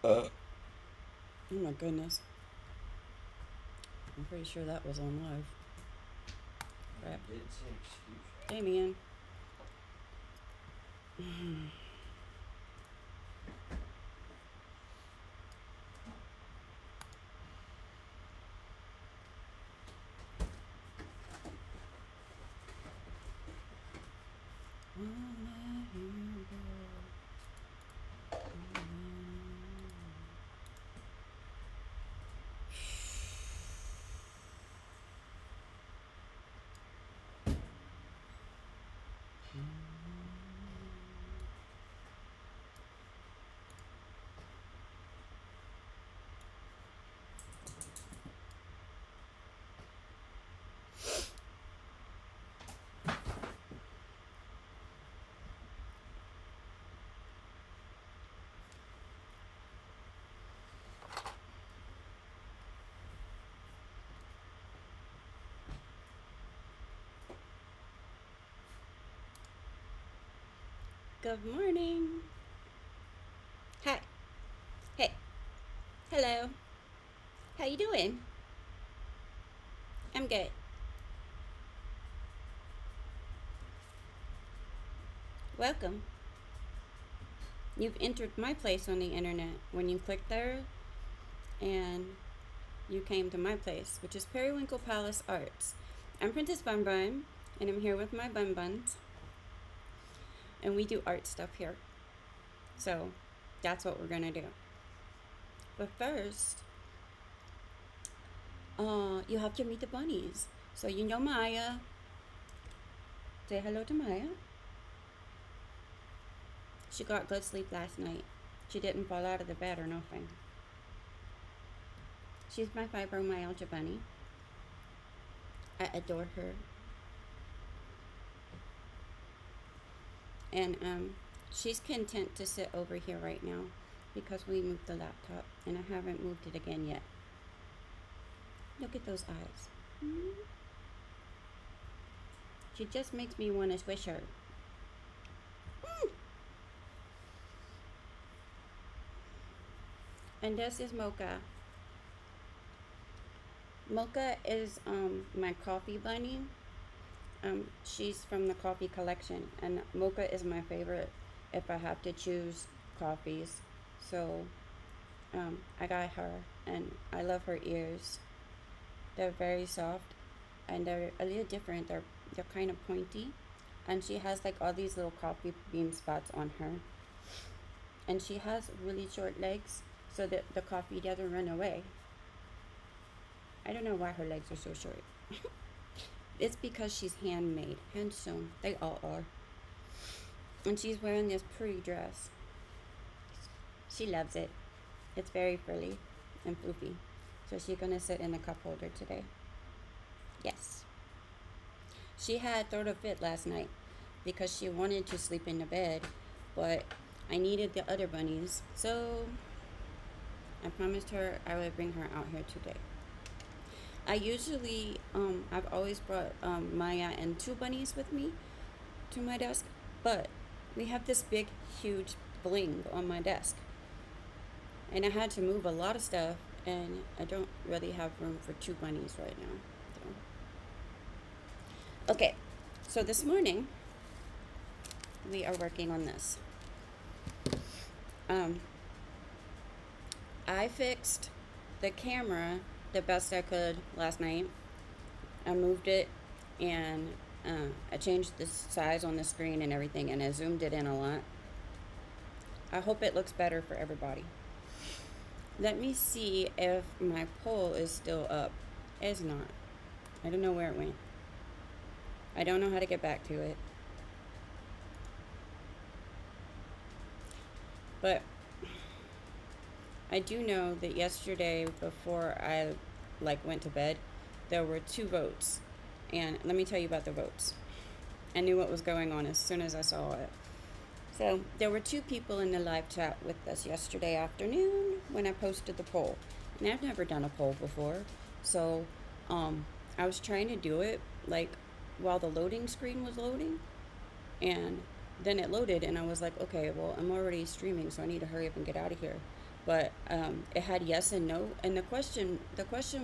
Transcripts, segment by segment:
Oh my goodness. I'm pretty sure that was on live. Crap. Did say excuse. Damien. Good morning. Hi. Hey. Hello. How you doing? I'm good. Welcome. You've entered my place on the internet when you click there, and you came to my place, which is Periwinkle Palace Arts. I'm Princess Bun Bun, and I'm here with my Bun Buns, and we do art stuff here. So that's what we're gonna do. But first, you have to meet the bunnies. So you know Maya. Say hello to Maya. She got good sleep last night. She didn't fall out of the bed or nothing. She's my fibromyalgia bunny. I adore her. And she's content to sit over here right now because we moved the laptop and I haven't moved it again yet. Look at those eyes. She just makes me want to squish her. And this is Mocha. Mocha is my coffee bunny. She's from the coffee collection, and Mocha is my favorite if I have to choose coffees. So I got her, and I love her ears. They're very soft, and they're a little different. They're kind of pointy, and she has like all these little coffee bean spots on her. And she has really short legs, so that the coffee doesn't run away. I don't know why her legs are so short. It's because she's handmade, hand sewn. They all are. And she's wearing this pretty dress. She loves it. It's very frilly and floofy. So she's gonna sit in the cup holder today. Yes. She had thrown a fit last night because she wanted to sleep in the bed, but I needed the other bunnies. So I promised her I would bring her out here today. I usually, I've always brought Maya and two bunnies with me to my desk, but we have this big, huge bling on my desk. And I had to move a lot of stuff, and I don't really have room for two bunnies right now. So. Okay, so this morning, we are working on this. I fixed the camera the best I could last night. I moved it and I changed the size on the screen and everything, and I zoomed it in a lot. I hope it looks better for everybody. Let me see if my poll is still up. It's not. I don't know where it went. I don't know how to get back to it. But I do know that yesterday, before I went to bed, there were 2 votes. And let me tell you about the votes. I knew what was going on as soon as I saw it. So there were 2 people in the live chat with us yesterday afternoon when I posted the poll. And I've never done a poll before. So I was trying to do it while the loading screen was loading. And then it loaded and I was like, okay, well, I'm already streaming, so I need to hurry up and get out of here. but it had yes and no. And the question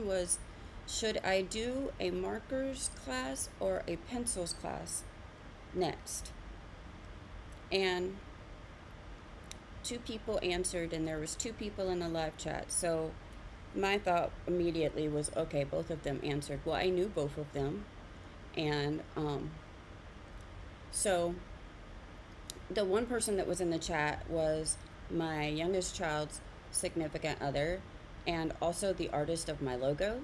was, should I do a markers class or a pencils class next? And two people answered, and there was two people in the live chat. So my thought immediately was, okay, both of them answered. Well, I knew both of them, and so the one person that was in the chat was my youngest child's significant other, and also the artist of my logo.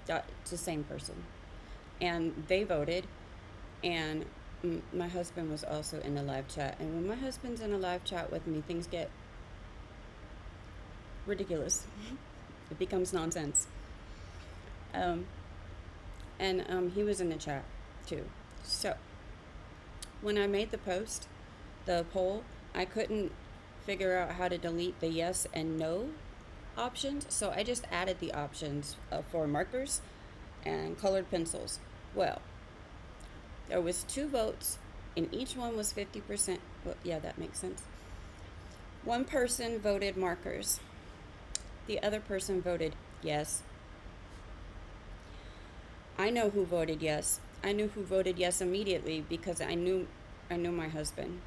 It's the same person, and they voted, and my husband was also in the live chat. And when my husband's in a live chat with me, things get ridiculous. It becomes nonsense. And he was in the chat too. So when I made the poll, I couldn't figure out how to delete the yes and no options, so I just added the options for markers and colored pencils. Well, there was 2 votes, and each one was 50%. Well, yeah, that makes sense. One person voted markers. The other person voted yes. I know who voted yes. I knew who voted yes immediately because I knew my husband.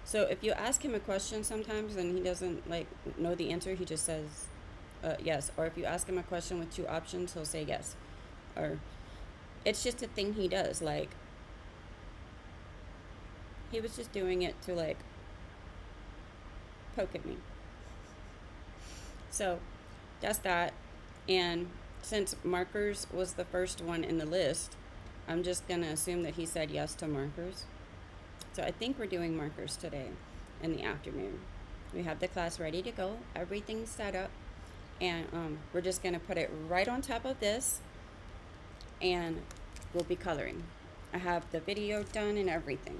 So if you ask him a question sometimes and he doesn't know the answer, he just says yes. Or if you ask him a question with 2 options, he'll say yes. Or it's just a thing he does. He was just doing it to poke at me. So that's that. And since markers was the first one in the list, I'm just going to assume that he said yes to markers. So I think we're doing markers today in the afternoon. We have the class ready to go. Everything's set up. And we're just going to put it right on top of this. And we'll be coloring. I have the video done and everything.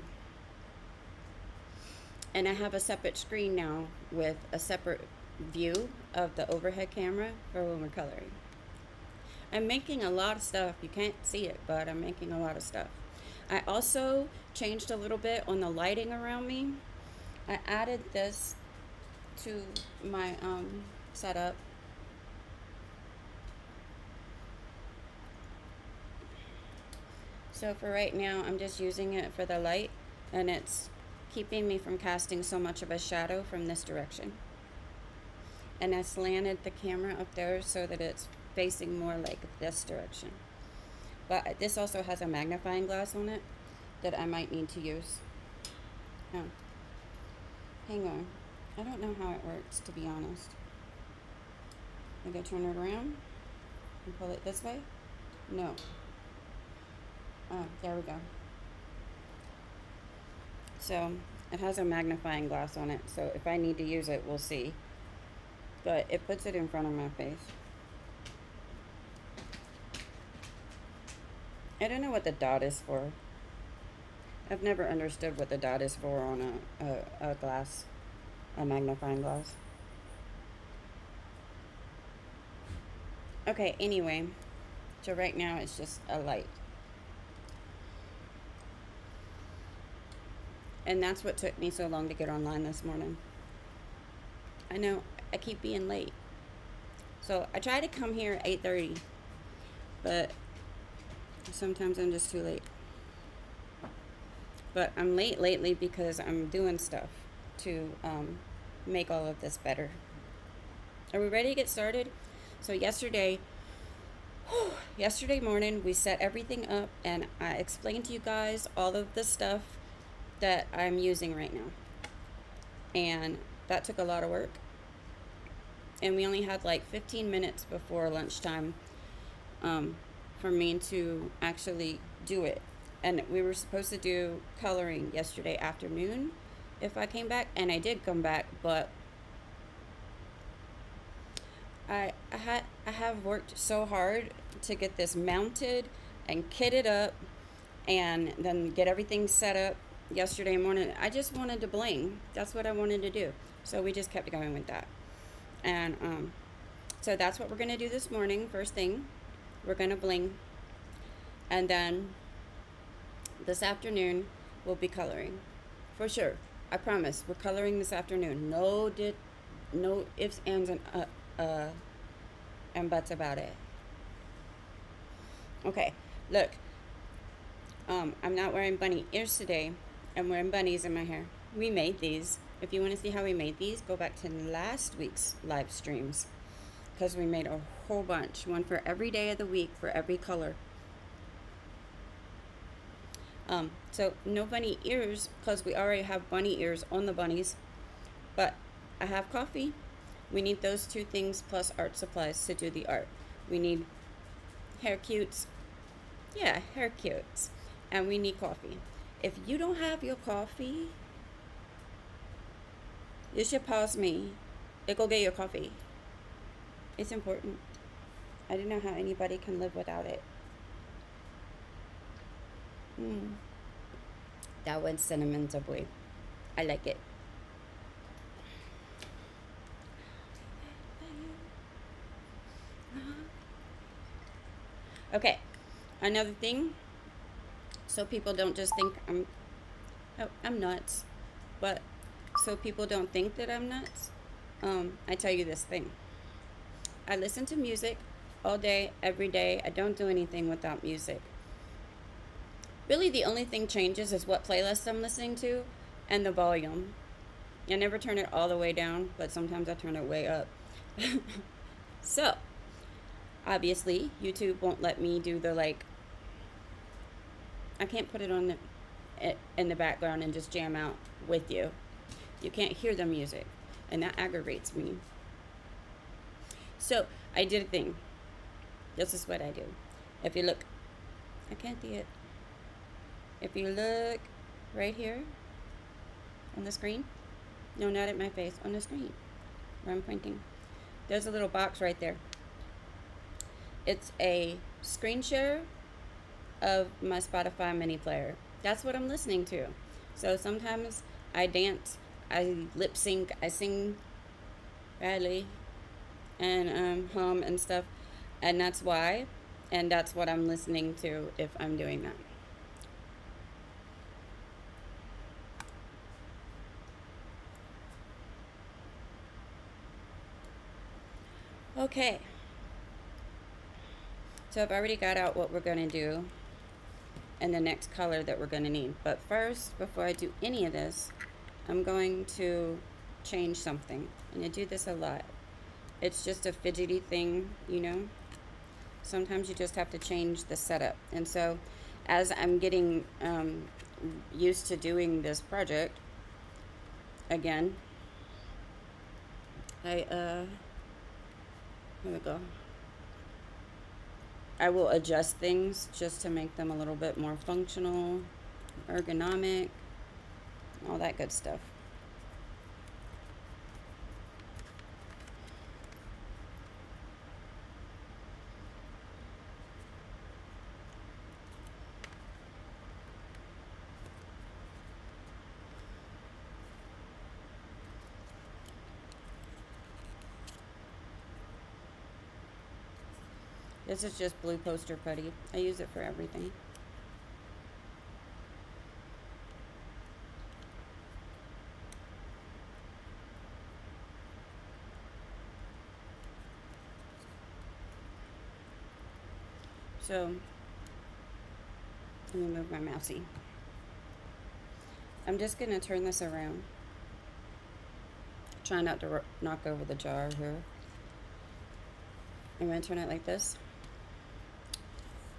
And I have a separate screen now with a separate view of the overhead camera for when we're coloring. I'm making a lot of stuff. You can't see it, but I'm making a lot of stuff. I also changed a little bit on the lighting around me. I added this to my setup. So for right now, I'm just using it for the light, and it's keeping me from casting so much of a shadow from this direction. And I slanted the camera up there so that it's facing more like this direction. But this also has a magnifying glass on it that I might need to use. Oh, hang on. I don't know how it works, to be honest. I gotta turn it around and pull it this way? No. Oh, there we go. So it has a magnifying glass on it, so if I need to use it, we'll see. But it puts it in front of my face. I don't know what the dot is for. I've never understood what the dot is for on a glass, a magnifying glass. Okay, anyway, so right now it's just a light. And that's what took me so long to get online this morning. I know, I keep being late. So I try to come here at 8:30, but sometimes I'm just too late. But I'm late lately because I'm doing stuff to make all of this better. Are we ready to get started? So yesterday morning, we set everything up, and I explained to you guys all of the stuff that I'm using right now. And that took a lot of work. And we only had 15 minutes before lunchtime for me to actually do it. And we were supposed to do coloring yesterday afternoon if I came back, and I did come back, but I have worked so hard to get this mounted and kitted up and then get everything set up yesterday morning. I just wanted to bling. That's what I wanted to do. So we just kept going with that. And so that's what we're going to do this morning. First thing, we're going to bling. And then this afternoon, we'll be coloring. For sure. I promise. We're coloring this afternoon. No ifs, ands, and buts about it. Okay, look. I'm not wearing bunny ears today. I'm wearing bunnies in my hair. We made these. If you want to see how we made these, go back to last week's live streams, because we made a whole bunch. One for every day of the week for every color. So no bunny ears, because we already have bunny ears on the bunnies. But I have coffee. We need those two things plus art supplies to do the art. We need hair cutes. Yeah, hair cutes. And we need coffee. If you don't have your coffee, you should pause me and go get your coffee. It's important. I don't know how anybody can live without it. That one's cinnamon boy. I like it. Okay, another thing, so people don't just think I'm nuts, but so people don't think that I'm nuts, I tell you this thing. I listen to music all day, every day. I don't do anything without music. Really, the only thing changes is what playlist I'm listening to and the volume. I never turn it all the way down, but sometimes I turn it way up. So, obviously, YouTube won't let me do the, like, I can't put it on in the background and just jam out with you. You can't hear the music, and that aggravates me. So, I did a thing. This is what I do. If you look, I can't see it. If you look right here on the screen, no, not at my face, on the screen where I'm pointing, there's a little box right there. It's a screen share of my Spotify mini player. That's what I'm listening to. So sometimes I dance, I lip sync, I sing badly, and hum and stuff, and that's why, and that's what I'm listening to if I'm doing that. Okay. So I've already got out what we're going to do and the next color that we're going to need. But first, before I do any of this, I'm going to change something. And I do this a lot. It's just a fidgety thing, you know. Sometimes you just have to change the setup. And so as I'm getting used to doing this project, again, here we go. I will adjust things just to make them a little bit more functional, ergonomic, all that good stuff. This is just blue poster putty. I use it for everything. So, let me move my mousey. I'm just going to turn this around. Try not to knock over the jar here. I'm going to turn it like this.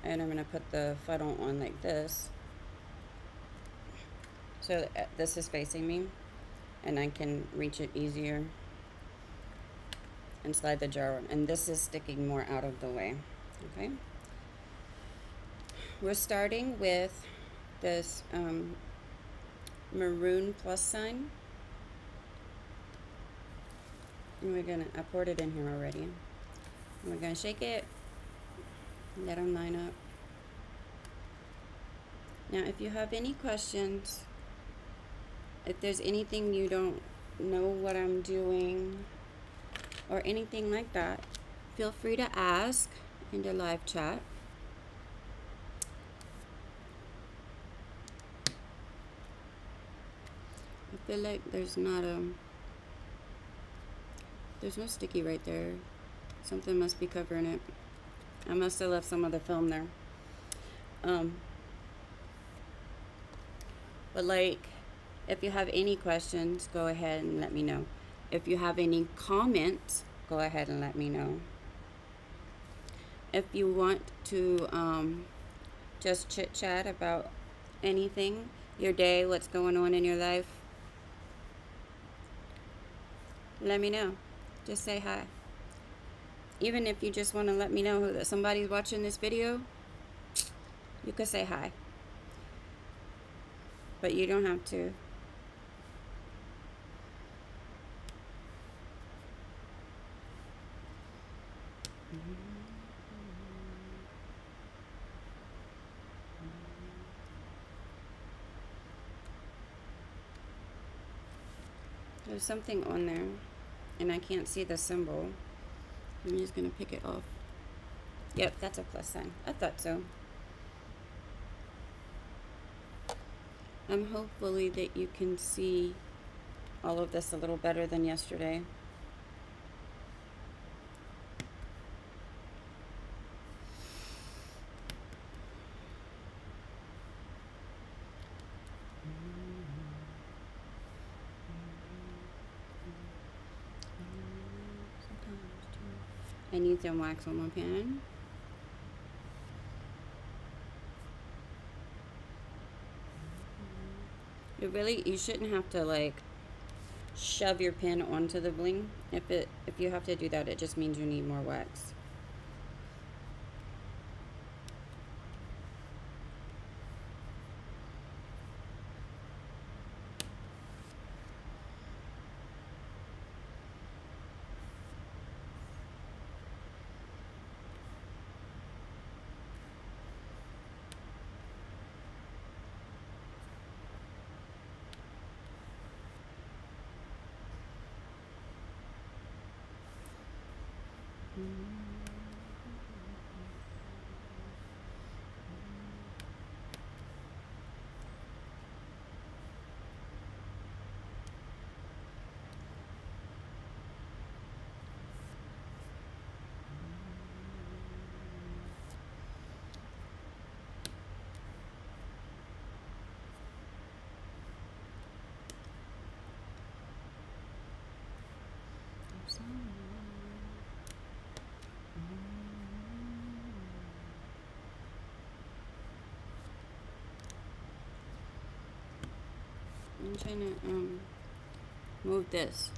And I'm going to put the funnel on like this. So this is facing me. And I can reach it easier. And slide the jar on. And this is sticking more out of the way. Okay. We're starting with this maroon plus sign. And we're going to, I poured it in here already. And we're going to shake it. Let them line up. Now, if you have any questions, if there's anything you don't know what I'm doing or anything like that, feel free to ask in the live chat. feel like there's no sticky right there. Something must be covering it. I must have left some of the film there. But like, if you have any questions, go ahead and let me know. If you have any comments, go ahead and let me know. If you want to just chit chat about anything, your day, what's going on in your life, let me know. Just say hi. Even if you just want to let me know that somebody's watching this video, you could say hi. But you don't have to. There's something on there, and I can't see the symbol. I'm just going to pick it off. Yep, that's a plus sign. I thought so. I'm hopefully that you can see all of this a little better than yesterday. I need some wax on my pen. You shouldn't have to like shove your pen onto the bling. If you have to do that, it just means you need more wax. I'm trying to move this.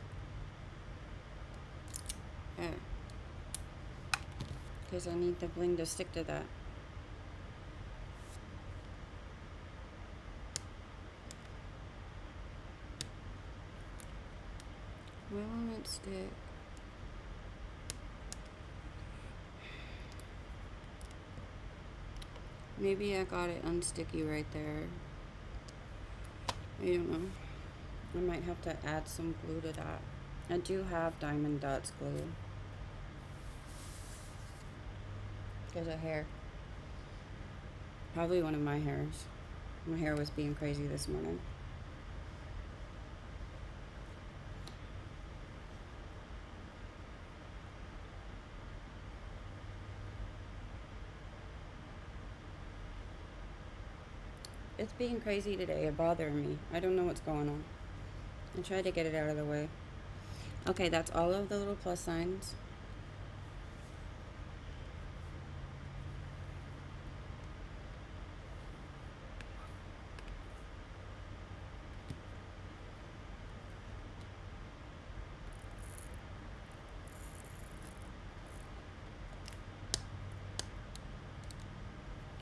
Because I need the bling to stick to that. Why won't it stick? Maybe I got it unsticky right there. I don't know. I might have to add some glue to that. I do have Diamond Dots glue. There's a hair. Probably one of my hairs. My hair was being crazy this morning. It's being crazy today. It bothered me. I don't know what's going on. I tried to get it out of the way. Okay, that's all of the little plus signs.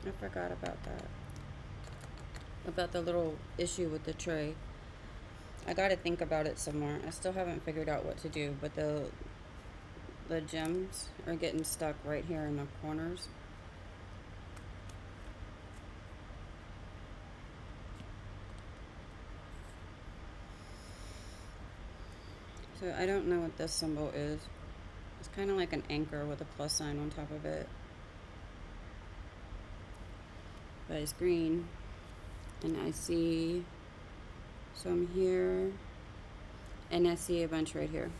I forgot about that. About the little issue with the tray. I gotta think about it some more. I still haven't figured out what to do, but the gems are getting stuck right here in the corners. So I don't know what this symbol is. It's kind of like an anchor with a plus sign on top of it. But it's green. And I see So I'm here, and I see a bunch right here.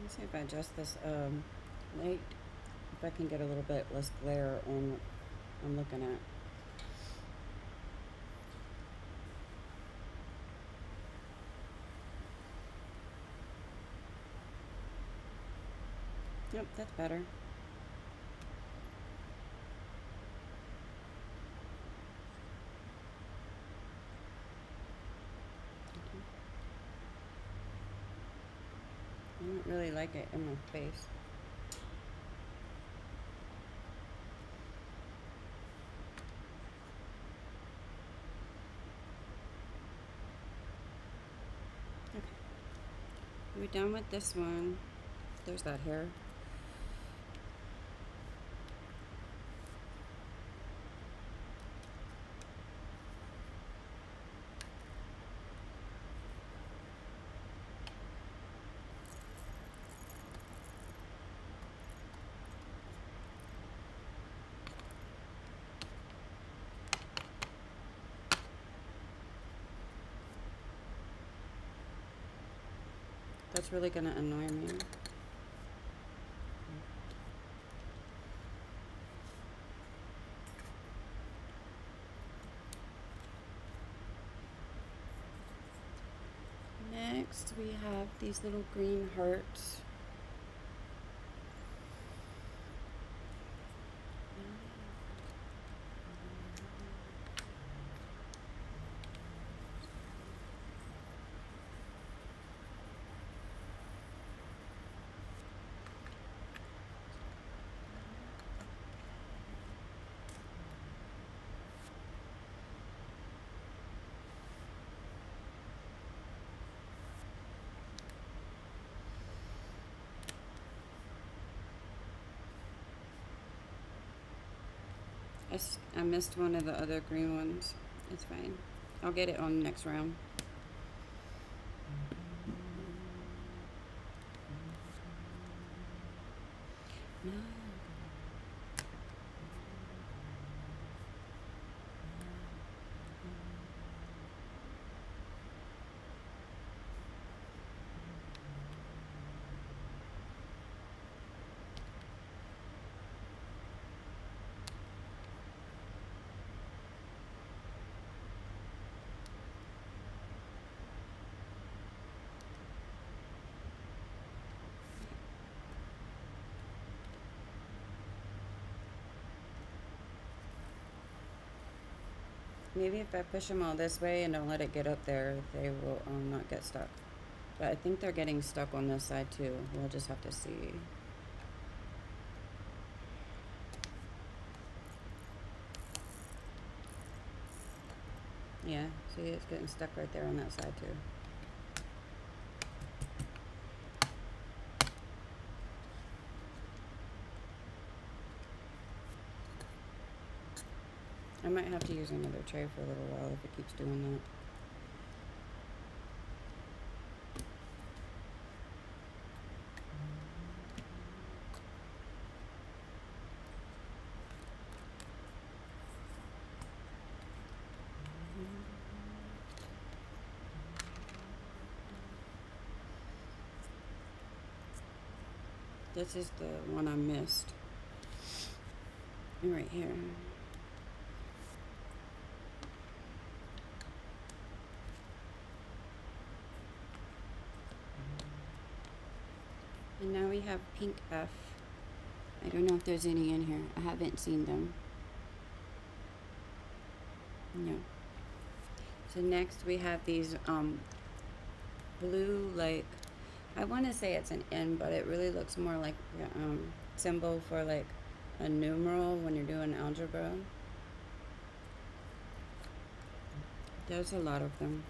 Let's see if I adjust this light, if I can get a little bit less glare on what I'm looking at. Yep, that's better. I don't really like it in my face. Okay. We're done with this one. There's that hair. That's really gonna annoy me. Next, we have these little green hearts. I missed one of the other green ones. It's fine. I'll get it on the next round. No. Maybe if I push them all this way and don't let it get up there, they will not get stuck. But I think they're getting stuck on this side too. We'll just have to see. Yeah, see, it's getting stuck right there on that side too. I might have to use another tray for a little while if it keeps doing that. This is the one I missed. Right here. And now we have pink F. I don't know if there's any in here. I haven't seen them. No. So next we have these blue, like, I want to say it's an N, but it really looks more like symbol for like a numeral when you're doing algebra. There's a lot of them.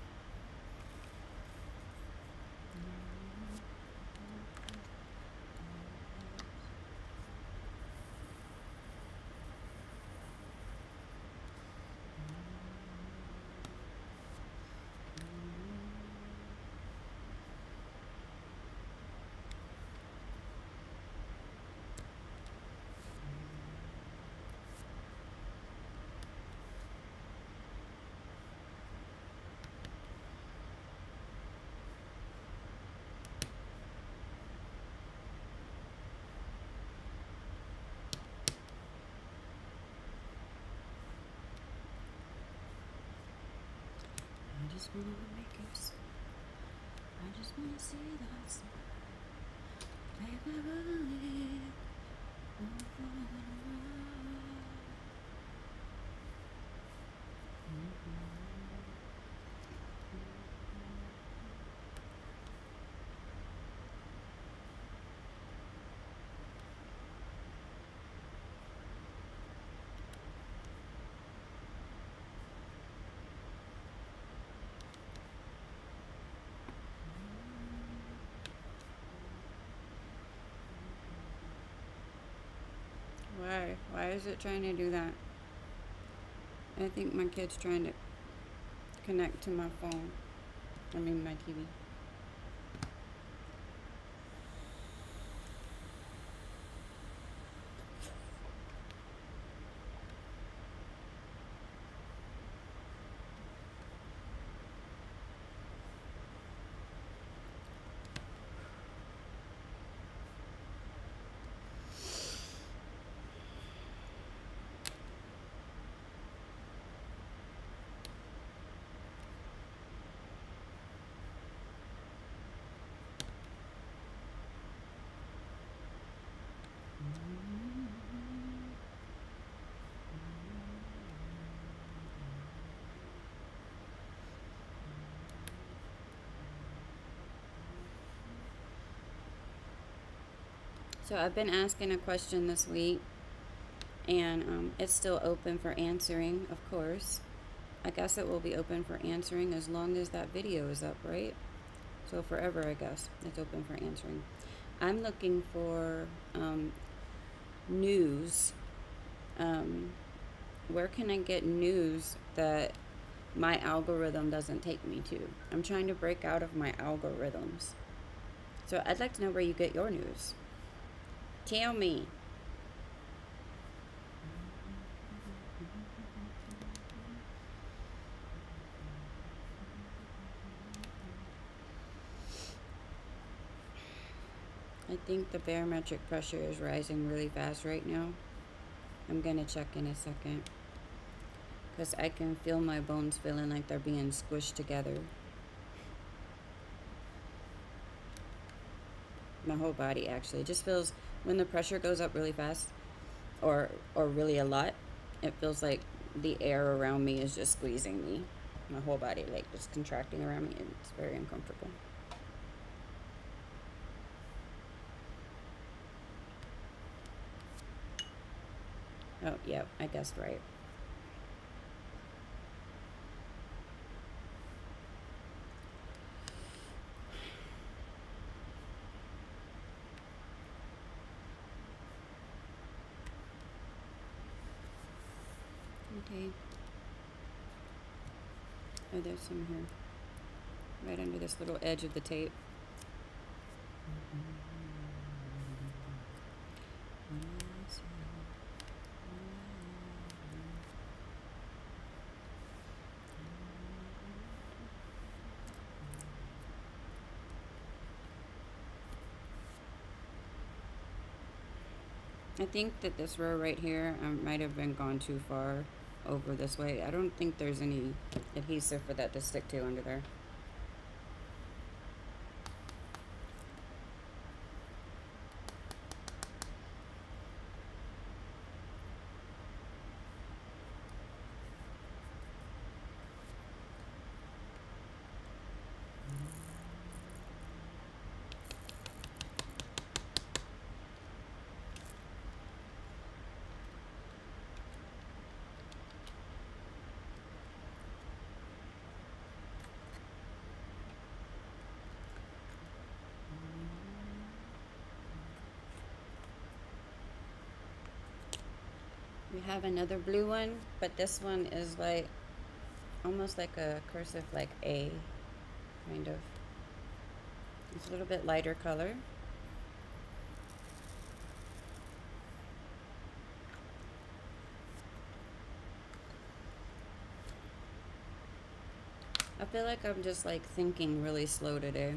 I just wanna make it smile. I just wanna see that smile. Make me believe I'm falling around. Why? Why is it trying to do that? I think my kid's trying to connect to my phone. I mean, my TV. So I've been asking a question this week, and it's still open for answering, of course. I guess it will be open for answering as long as that video is up, right? So forever, I guess, it's open for answering. I'm looking for news. Where can I get news that my algorithm doesn't take me to? I'm trying to break out of my algorithms. So I'd like to know where you get your news. Tell me. I think the barometric pressure is rising really fast right now. I'm gonna check in a second, because I can feel my bones feeling like they're being squished together. My whole body actually just feels, when the pressure goes up really fast or really a lot, it feels like the air around me is just squeezing me. My whole body, like, just contracting around me, and it's very uncomfortable. Oh, yeah, I guessed right. Okay. Oh, there's some here. Right under this little edge of the tape. I think that this row right here, I might have been gone too far over this way. I don't think there's any adhesive for that to stick to under there. We have another blue one, but this one is like almost like a cursive, like A, kind of. It's a little bit lighter color. I feel like I'm just like thinking really slow today.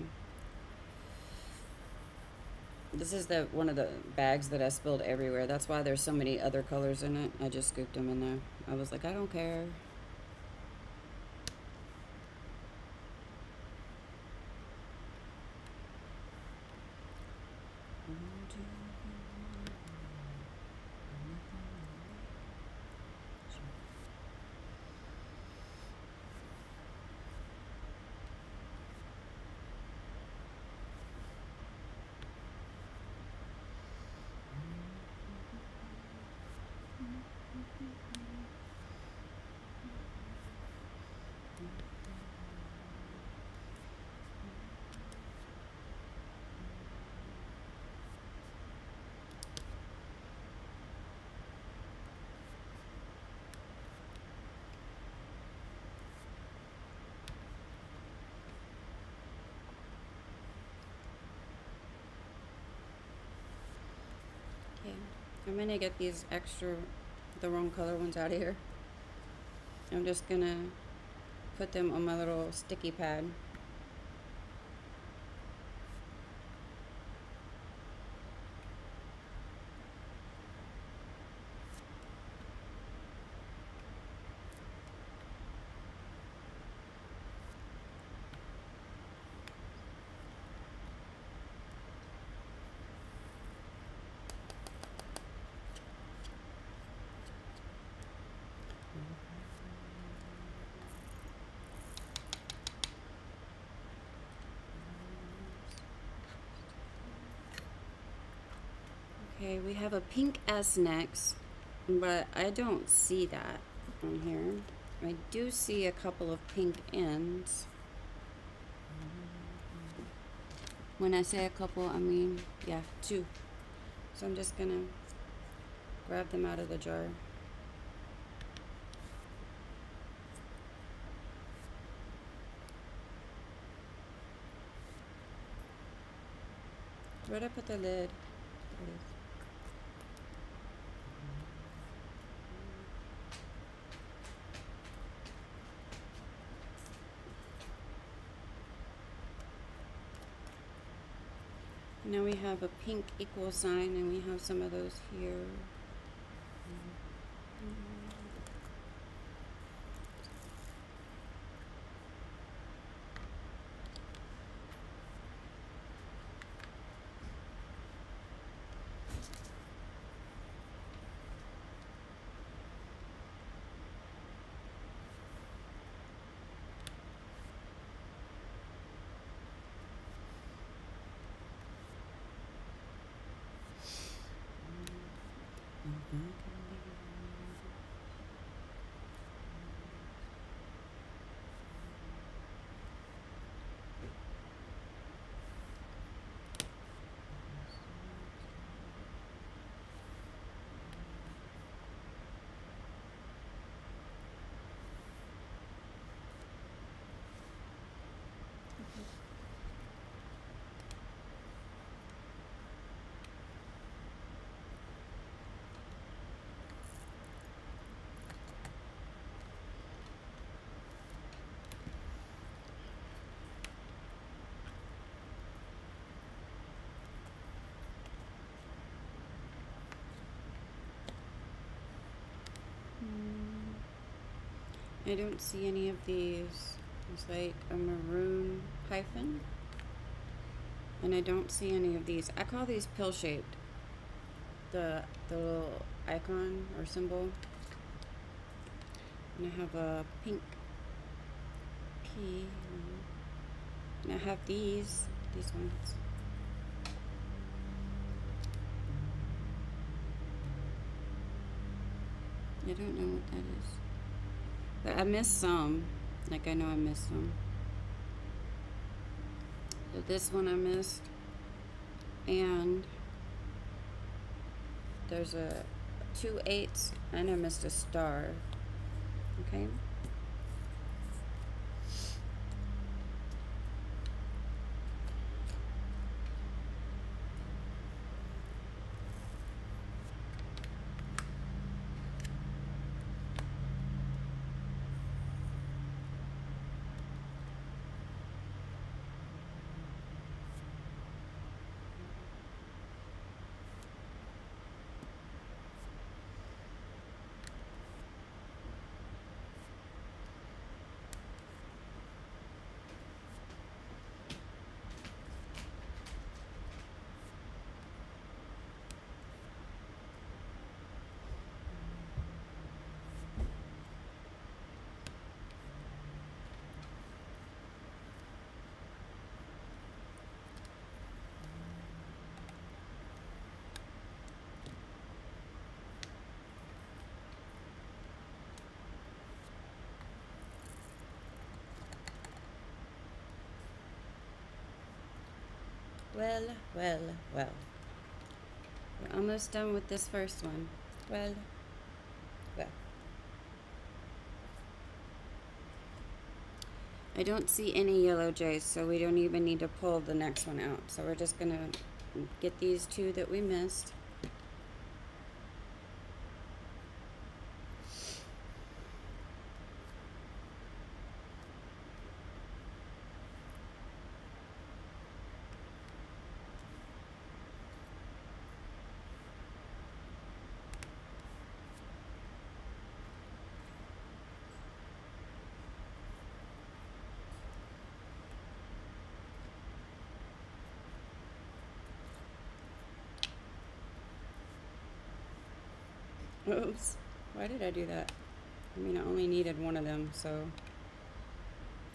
This is the one of the bags that I spilled everywhere. That's why there's so many other colors in it. I just scooped them in there. I was like, I don't care. Okay, I'm gonna get these extra, the wrong color ones out of here. I'm just gonna put them on my little sticky pad. Okay, we have a pink S next, but I don't see that on here. I do see a couple of pink ends. When I say a couple, I mean, yeah, two. So I'm just gonna grab them out of the jar. Where'd I put the lid? There it is. Now we have a pink equal sign, and we have some of those here. I don't see any of these. It's like a maroon hyphen. And I don't see any of these. I call these pill shaped. The little icon or symbol. And I have a pink P. And I have these ones. I don't know what that is. But I missed some. Like, I know I missed some. So this one I missed. And there's a 2 8s, and I missed a star. Okay. Well, well, well. We're almost done with this first one. Well, well. I don't see any yellow jays, so we don't even need to pull the next one out. So we're just gonna get these 2 that we missed. Oops. Why did I do that? I mean, I only needed one of them, so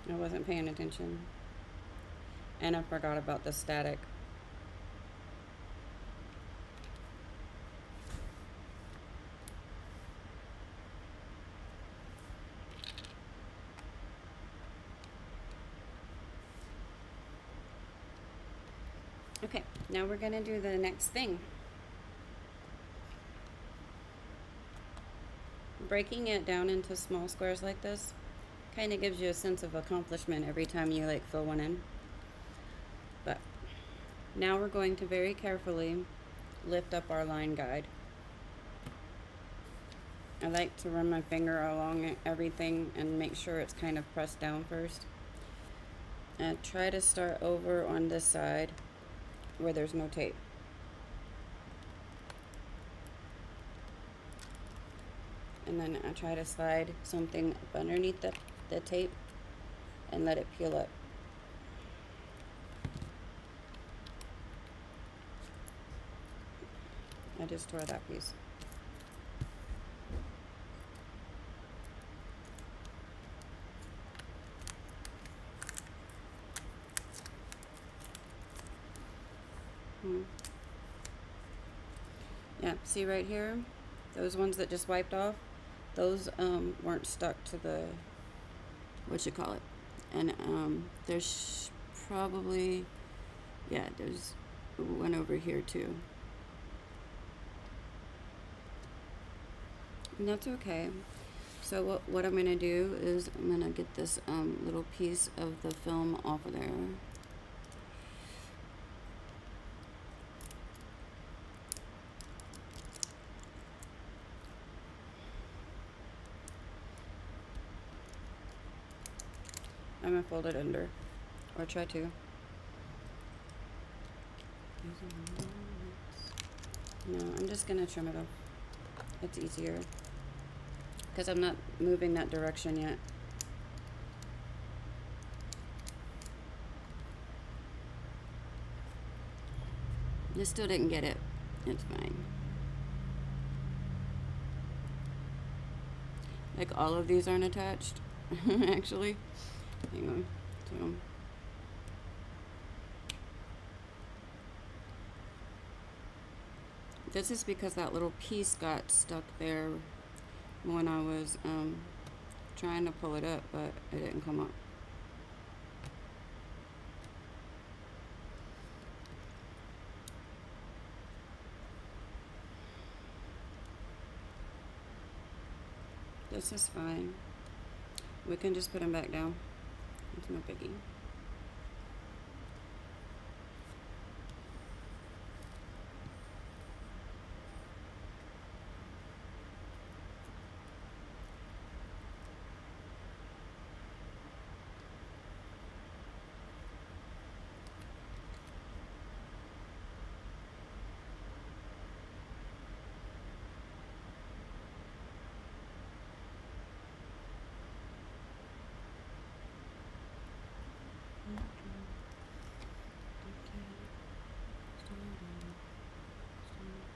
I wasn't paying attention. And I forgot about the static. Okay, now we're gonna do the next thing. Breaking it down into small squares like this kind of gives you a sense of accomplishment every time you like fill one in. But now we're going to very carefully lift up our line guide. I like to run my finger along everything and make sure it's kind of pressed down first. And try to start over on this side where there's no tape. And then I try to slide something up underneath the tape and let it peel up. I just tore that piece. Yeah, see right here? Those ones that just wiped off, those weren't stuck to the, what you call it. And there's probably, yeah, there's one over here too. And that's okay. So what I'm going to do is I'm going to get this little piece of the film off of there. I'm going to fold it under, or try to. No, I'm just going to trim it off. It's easier, because I'm not moving that direction yet. I still didn't get it. It's fine. Like all of these aren't attached, actually. Hang on. So. This is because that little piece got stuck there when I was trying to pull it up, but it didn't come up. This is fine. We can just put them back down. It's no biggie.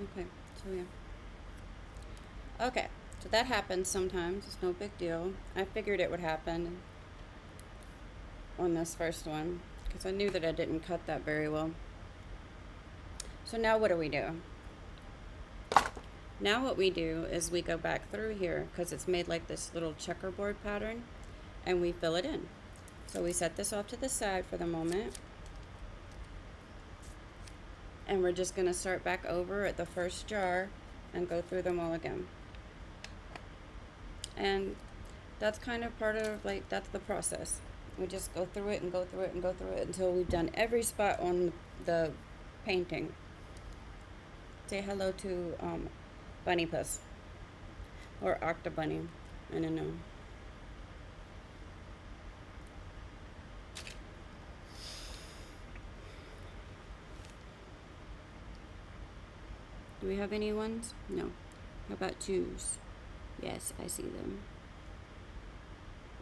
Okay, so yeah. Okay, so that happens sometimes. It's no big deal. I figured it would happen on this first one because I knew that I didn't cut that very well. So now what do? Now what we do is we go back through here because it's made like this little checkerboard pattern, and we fill it in. So we set this off to the side for the moment. And we're just going to start back over at the first jar and go through them all again. And that's kind of part of, like, that's the process. We just go through it and go through it and go through it until we've done every spot on the painting. Say hello to Bunny Puss. Or Octobunny. I don't know. Do we have any ones? No. How about twos? Yes, I see them.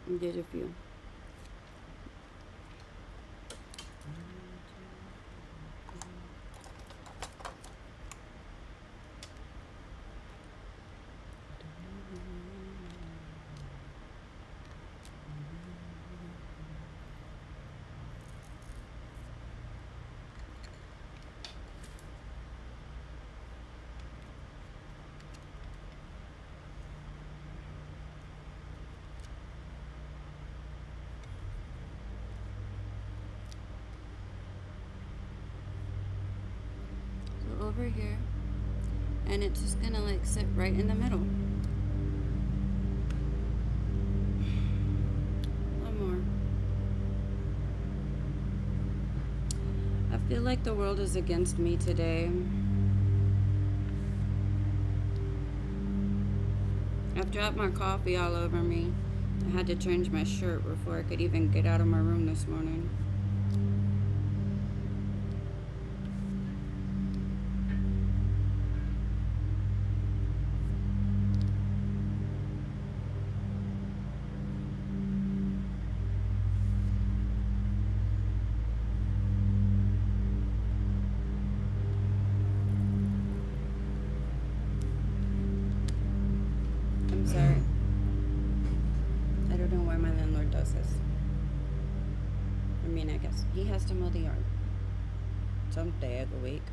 There's a few. Over here, and it's just gonna like sit right in the middle. One more. I feel like the world is against me today. I've dropped my coffee all over me. I had to change my shirt before I could even get out of my room this morning. Sorry. I don't know why my landlord does this. I mean, I guess he has to mow the yard some day of the week.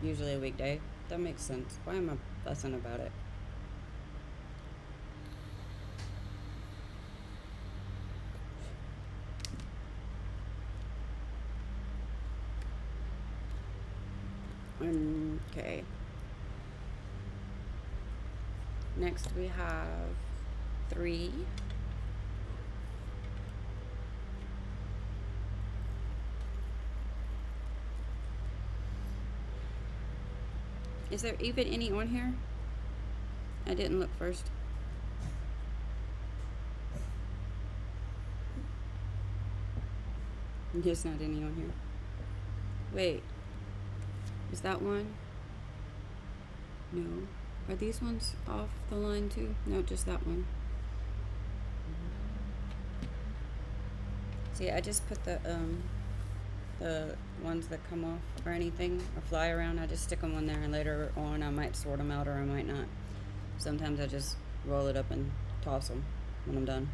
Usually a weekday. That makes sense. Why am I fussing about it? Okay. Next we have 3. Is there even any on here? I didn't look first. There's not any on here. Wait. Is that one? No. Are these ones off the line too? No, just that one. See, I just put the ones that come off or anything or fly around, I just stick them on there, and later on I might sort them out or I might not. Sometimes I just roll it up and toss them when I'm done.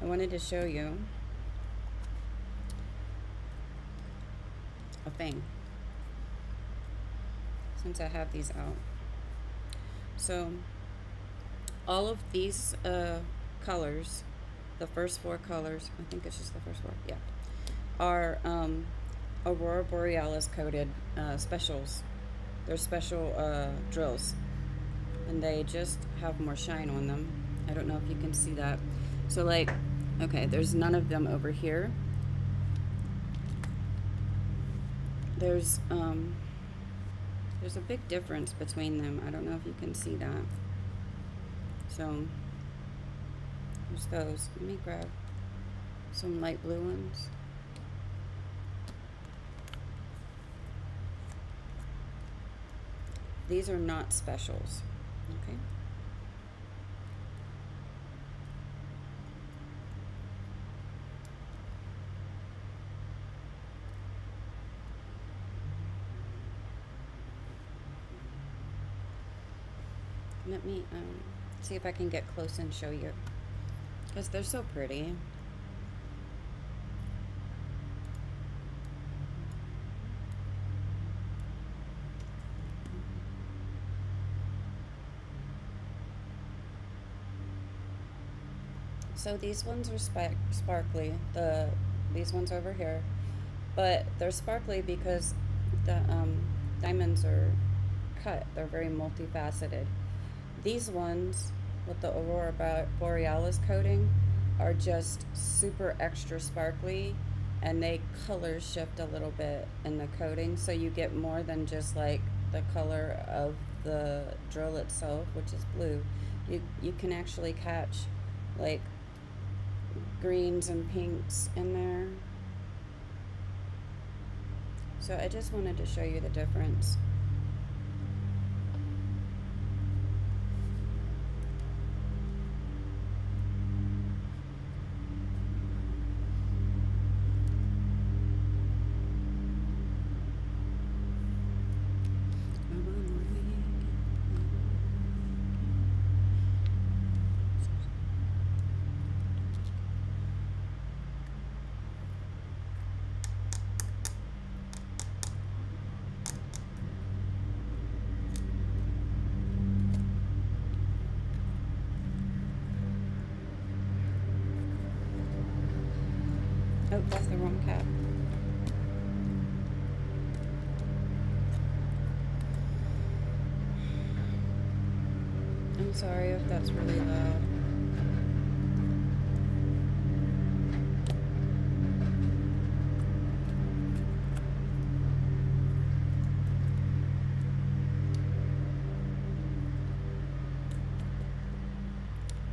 I wanted to show you a thing since I have these out. So all of these colors, the first 4 colors, I think it's just the first 4, yeah, are Aurora Borealis coated specials. They're special drills, and they just have more shine on them. I don't know if you can see that. So like, okay, there's none of them over here. There's a big difference between them. I don't know if you can see that. So there's those. Let me grab some light blue ones. These are not specials, okay? Let me see if I can get close and show you, because they're so pretty. So these ones are sparkly, these ones over here, but they're sparkly because the diamonds are cut. They're very multifaceted. These ones with the Aurora Borealis coating are just super extra sparkly, and they color shift a little bit in the coating, so you get more than just like the color of the drill itself, which is blue. You can actually catch like greens and pinks in there. So I just wanted to show you the difference. Oh, that's the wrong cap. I'm sorry if that's really loud.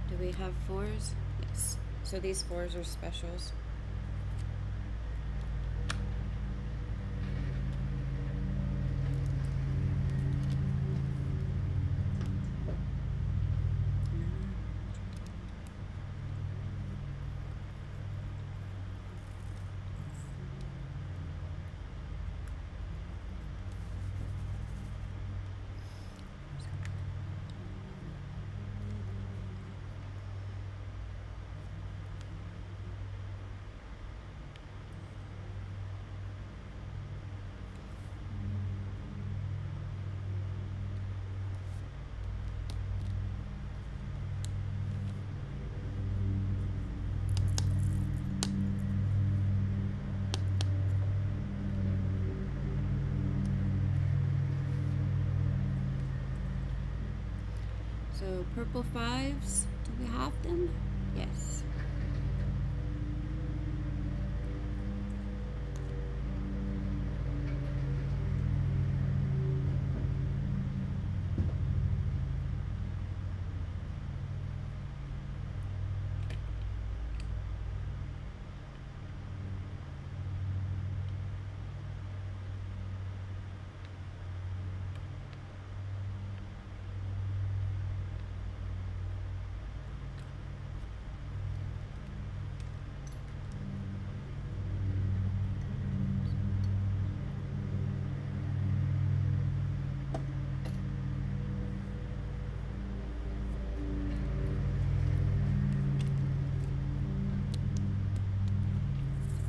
Do we have 4s? Yes. So these 4s are specials. So purple fives, do we have them? Yes.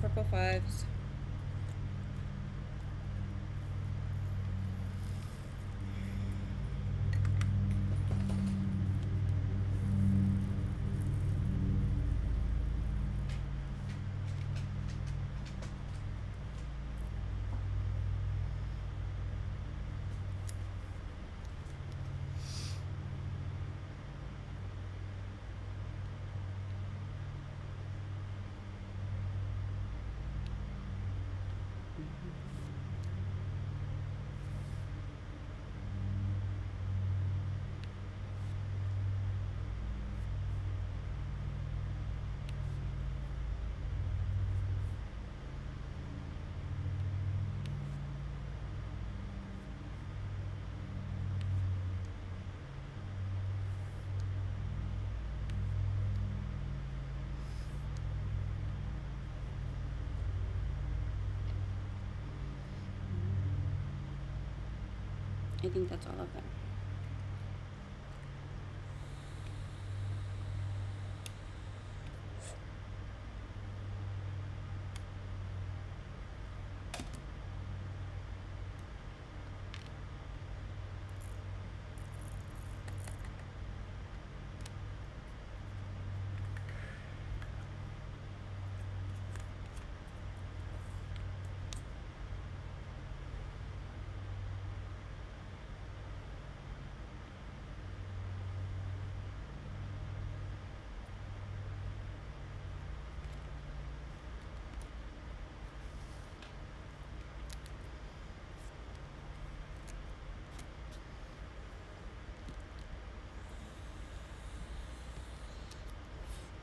Purple fives. I think that's all of them.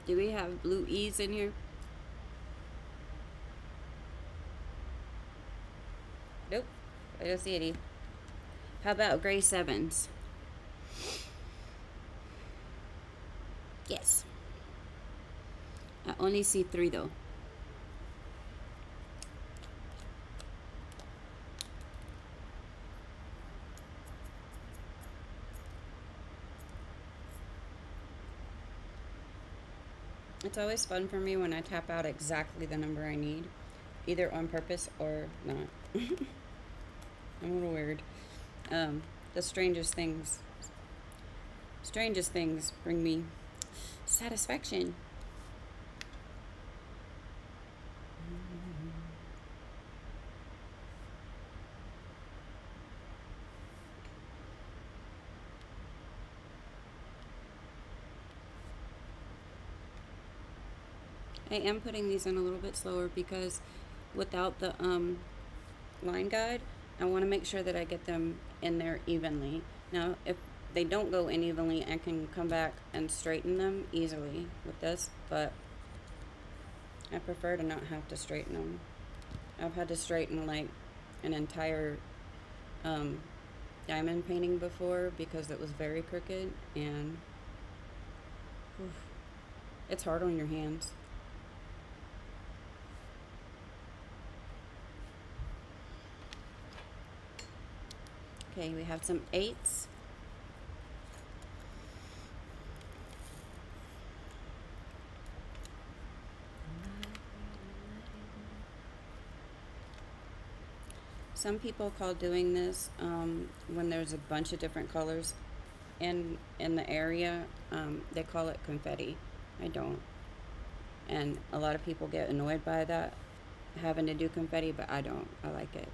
Do we have blue E's in here? Nope. I don't see any. How about gray sevens? Yes. I only see 3 though. It's always fun for me when I tap out exactly the number I need, either on purpose or not. I'm a little weird. The strangest things bring me satisfaction. I am putting these in a little bit slower because without the line guide, I want to make sure that I get them in there evenly. Now, if they don't go in evenly, I can come back and straighten them easily with this, but I prefer to not have to straighten them. I've had to straighten like an entire diamond painting before because it was very crooked, and oof, it's hard on your hands. Okay, we have some 8s. Some people call doing this when there's a bunch of different colors in the area. They call it confetti. I don't. And a lot of people get annoyed by that, having to do confetti, but I don't. I like it.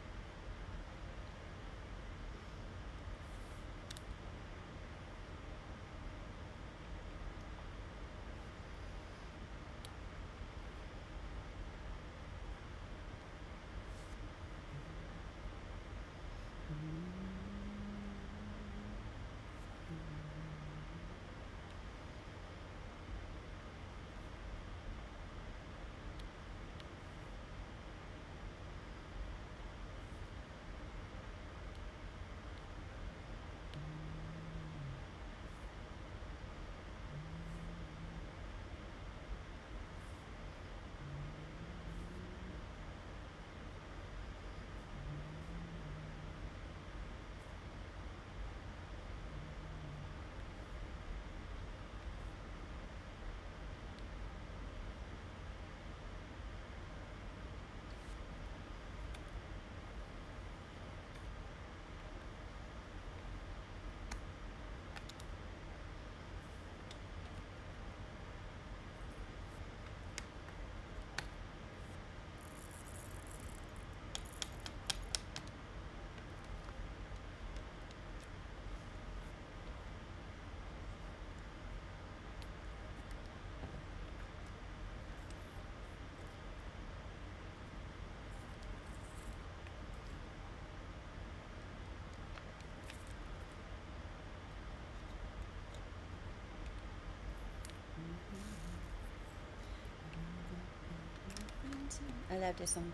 I love this song.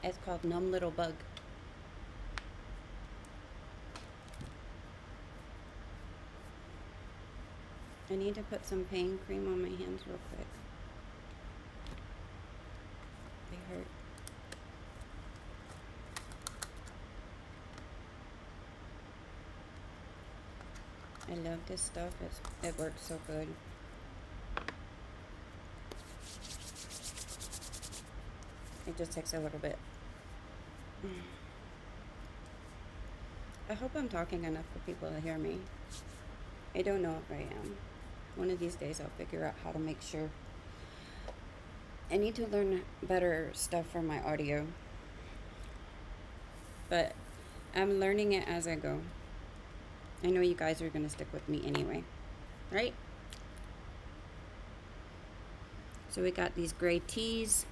It's called Numb Little Bug. I need to put some pain cream on my hands real quick. They hurt. I love this stuff. It works so good. It just takes a little bit. I hope I'm talking enough for people to hear me. I don't know if I am. One of these days I'll figure out how to make sure. I need to learn better stuff for my audio. But I'm learning it as I go. I know you guys are going to stick with me anyway. Right? So we got these gray teas.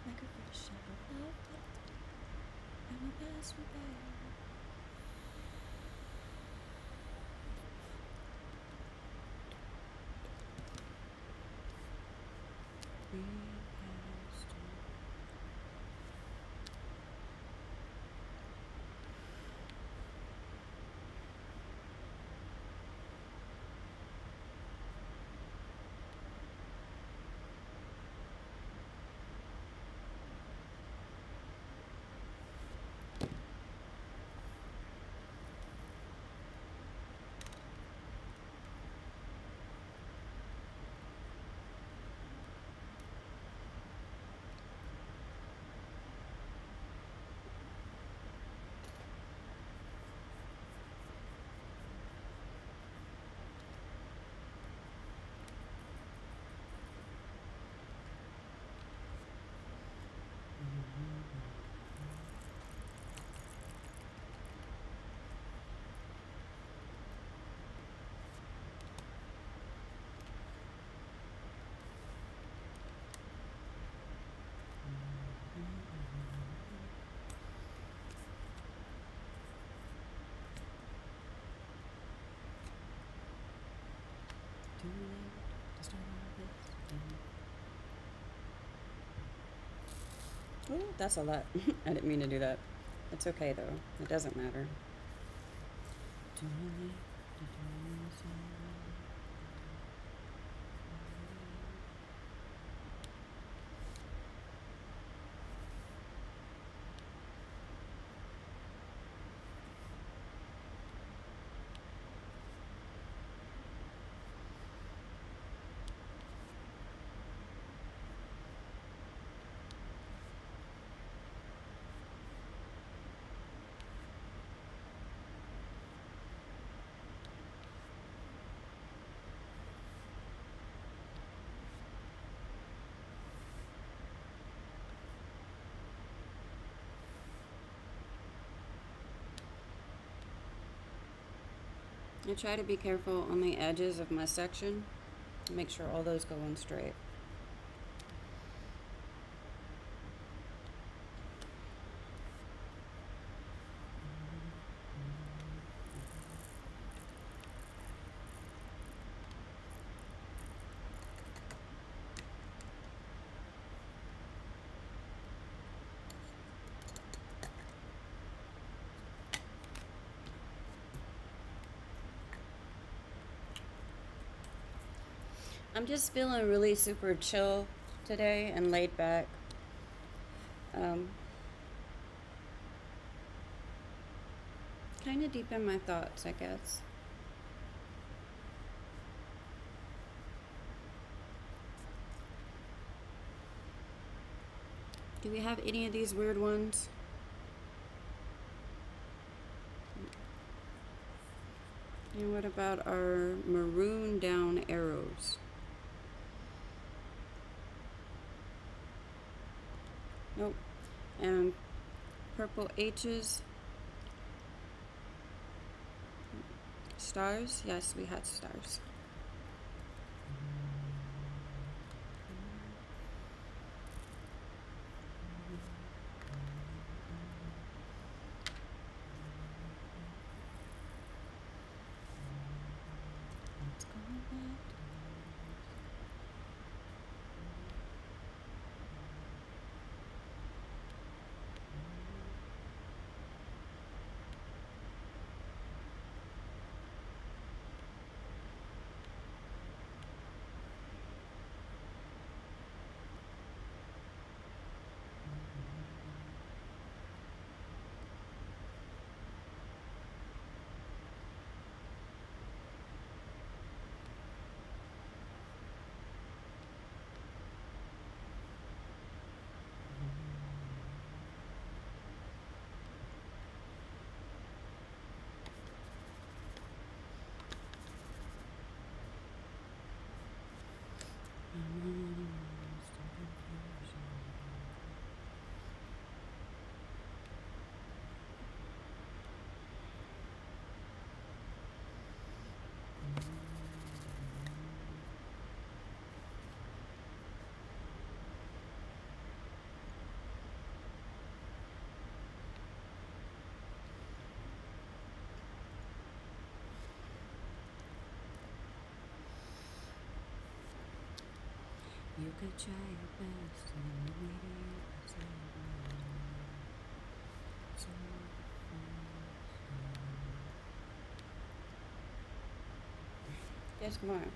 Like a fresh shot of love, and my best repair. Oh, that's a lot. I didn't mean to do that. It's okay though. It doesn't matter. I try to be careful on the edges of my section. Make sure all those go in straight. I'm just feeling really super chill today and laid back. Kind of deep in my thoughts, I guess. Do we have any of these weird ones? And what about our maroon down arrows? Nope. And purple H's. Stars? Yes, we had stars. Let's go with that. You could try your best and maybe it's so There's more.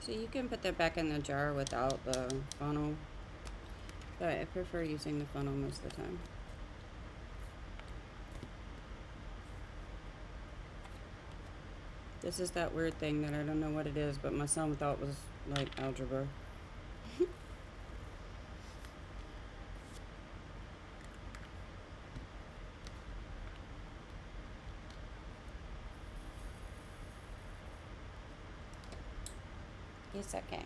So you can put that back in the jar without the funnel, but I prefer using the funnel most of the time. This is that weird thing that I don't know what it is, but my son thought was like algebra. It's okay.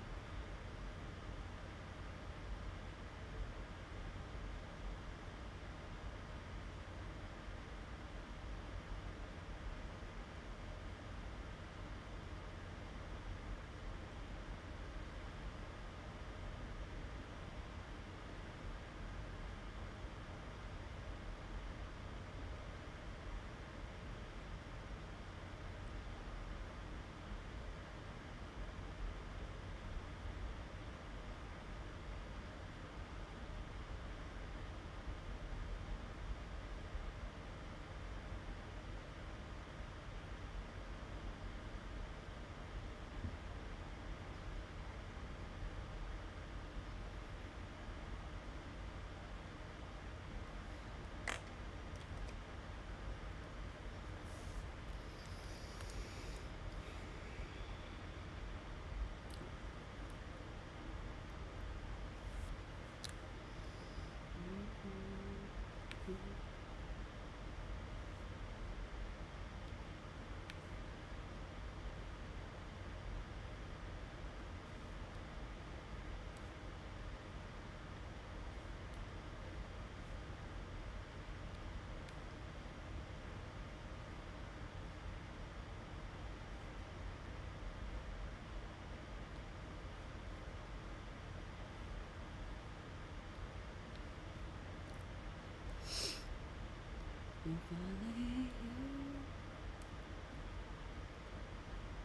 If I lay here,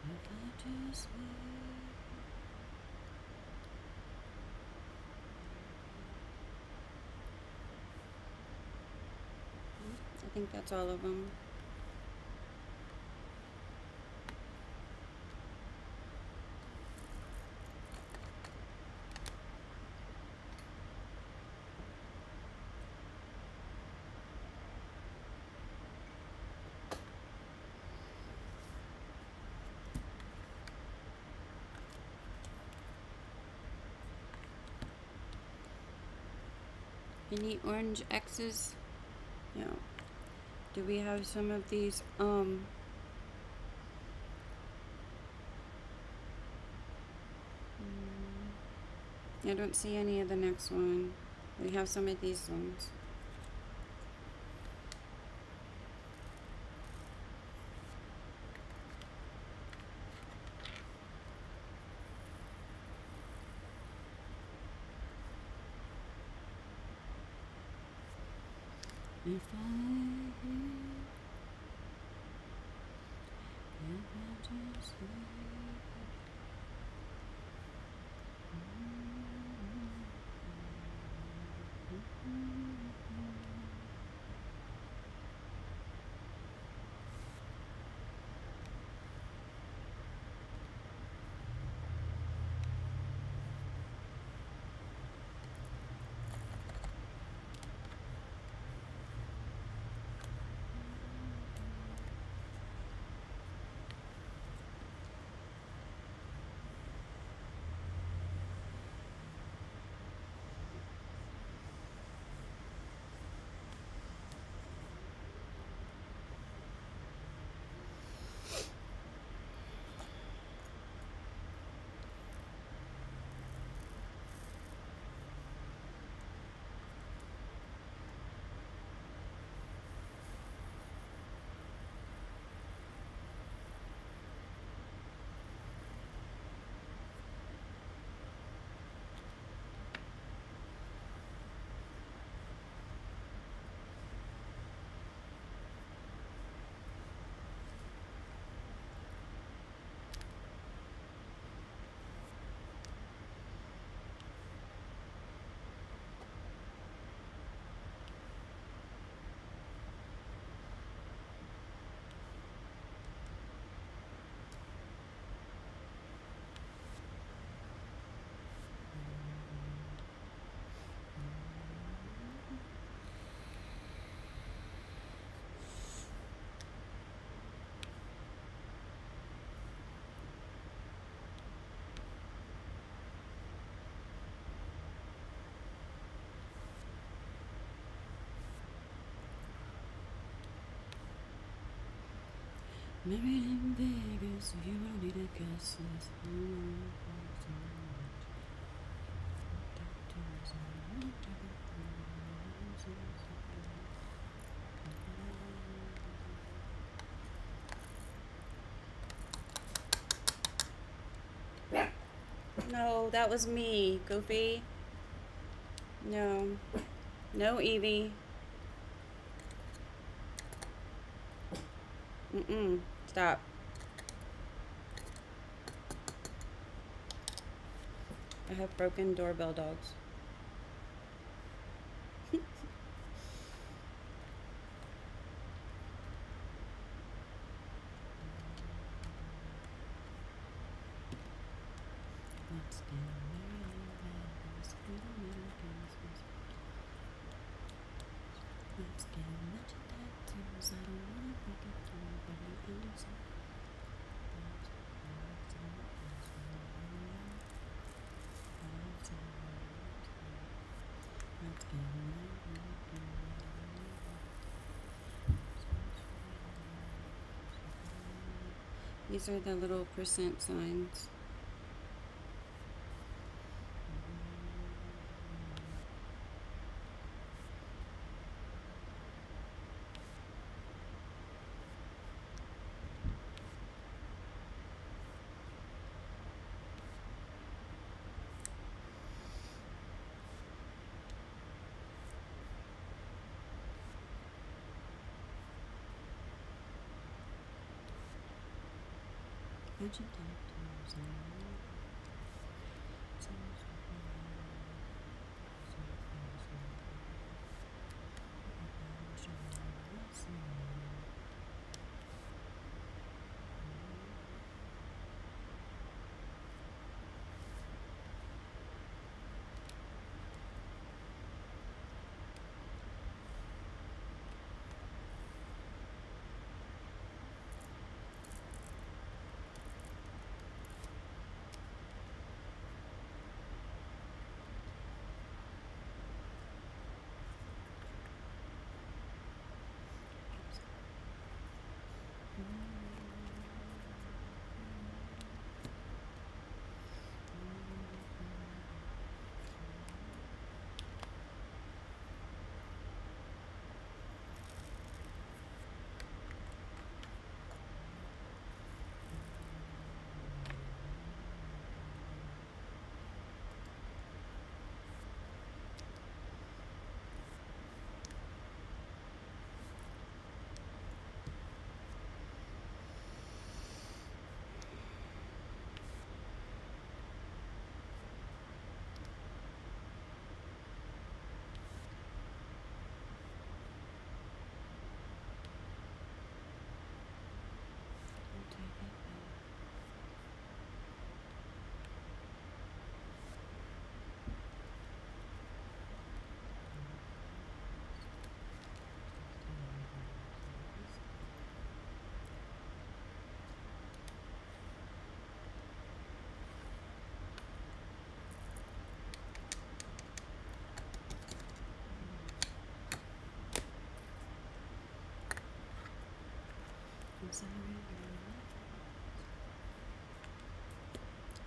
if I just lay. I think that's all of them. Any orange X's? Yeah. Do we have some of these? I don't see any of the next one. We have some of these ones. If I lay here, if I just lay. Married in Vegas, you don't need a guest list. No, that was me, Goofy. No. No, Evie. Stop. I have broken doorbell dogs. These are the little percent signs.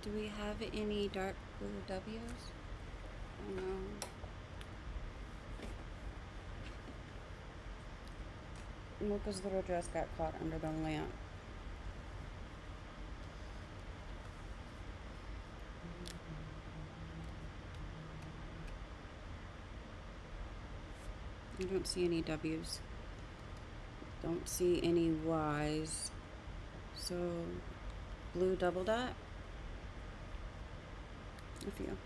Do we have any dark blue W's? Oh no. Mocha's little dress got caught under the lamp. I don't see any W's. Don't see any Y's. So, blue double dot? A few.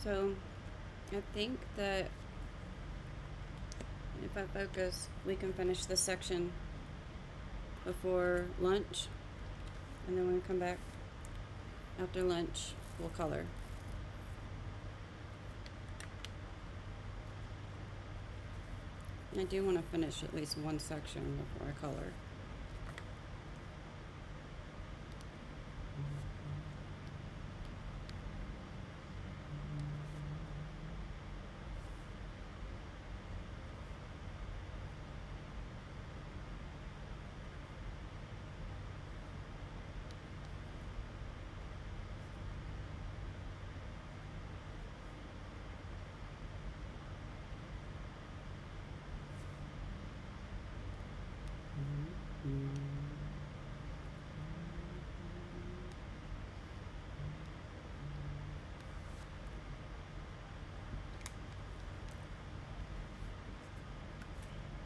So I think that if I focus, we can finish this section before lunch, and then when we come back after lunch, we'll color. I do want to finish at least one section before I color.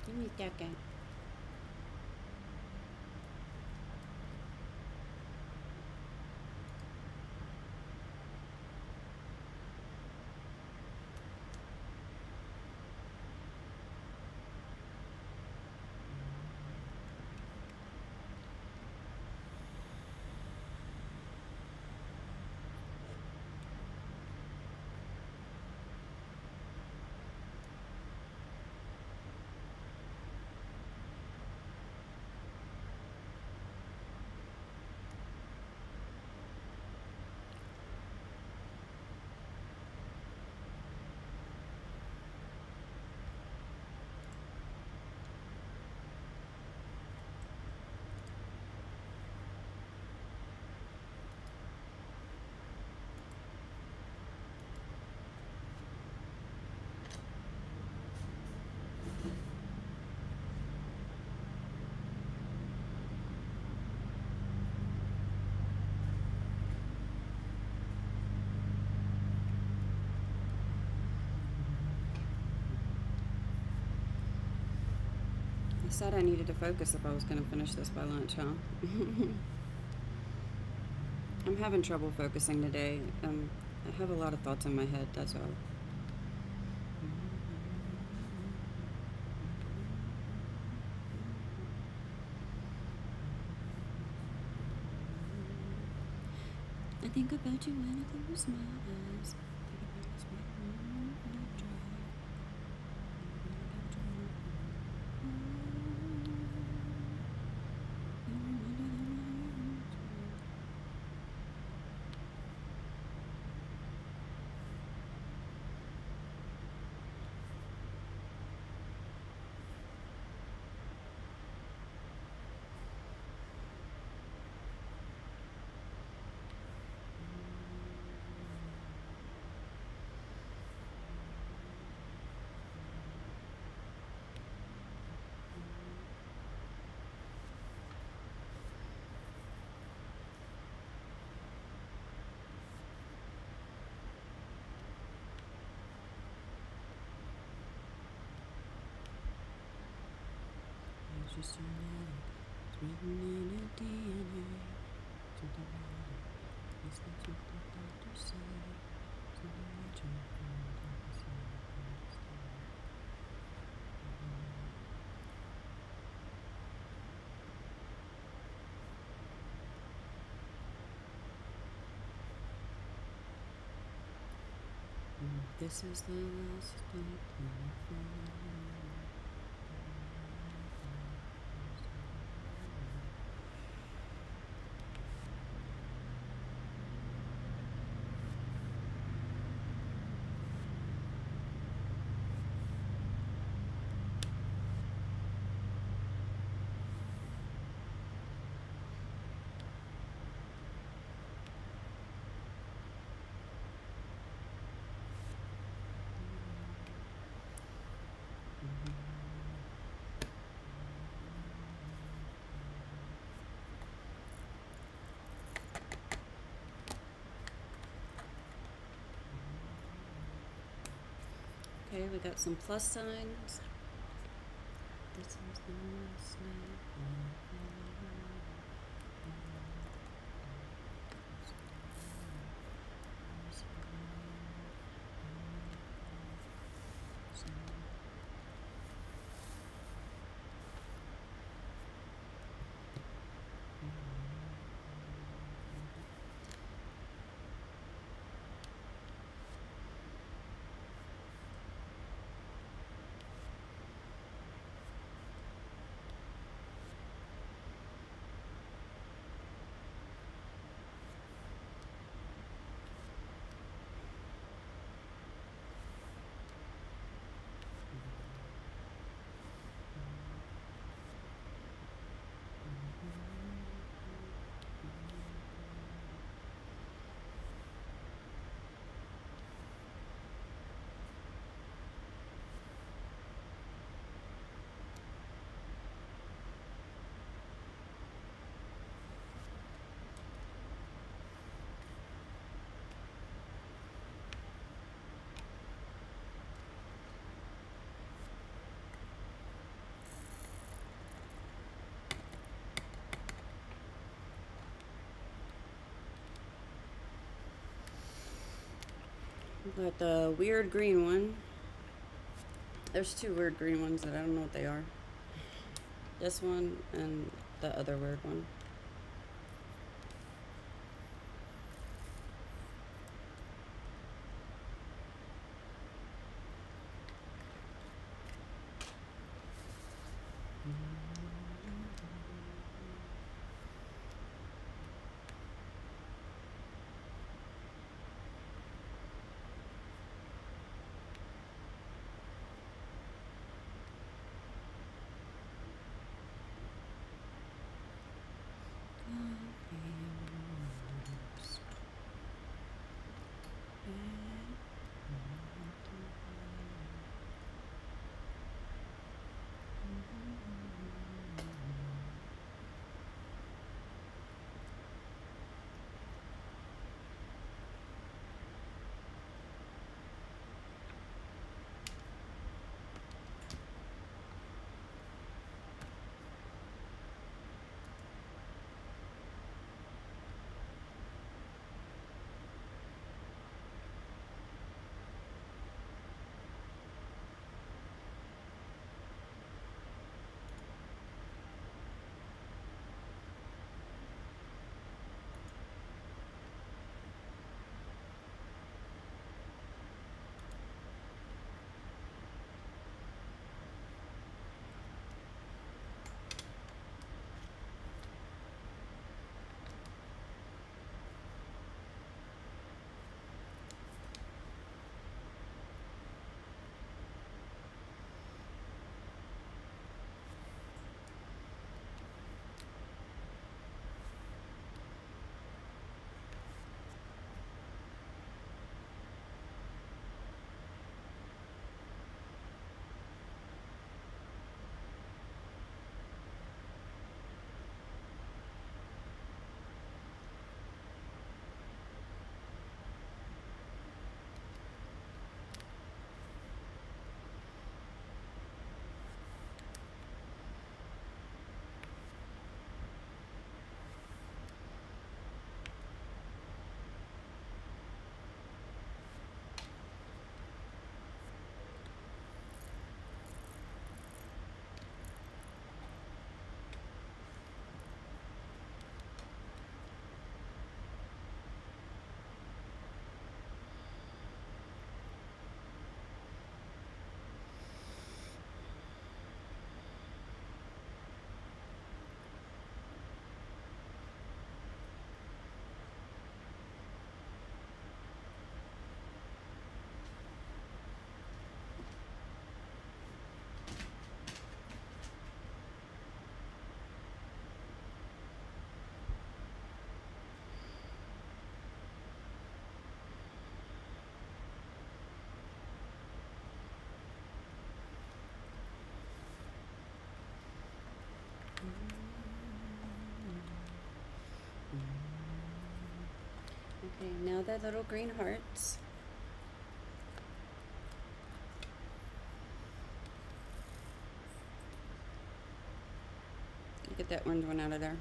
Give me a second. I said I needed to focus if I was going to finish this by lunch, huh? I'm having trouble focusing today. I have a lot of thoughts in my head, that's all. I think about you when I close my eyes. Just it's written in your DNA. Something about it. It's the truth that doctors say. Something that you This is the last night. Okay, we got some plus signs. This is the last night. Got the weird green one. There's two weird green ones that I don't know what they are. This one and the other weird one. Okay, now the little green hearts. Get that orange one out of there.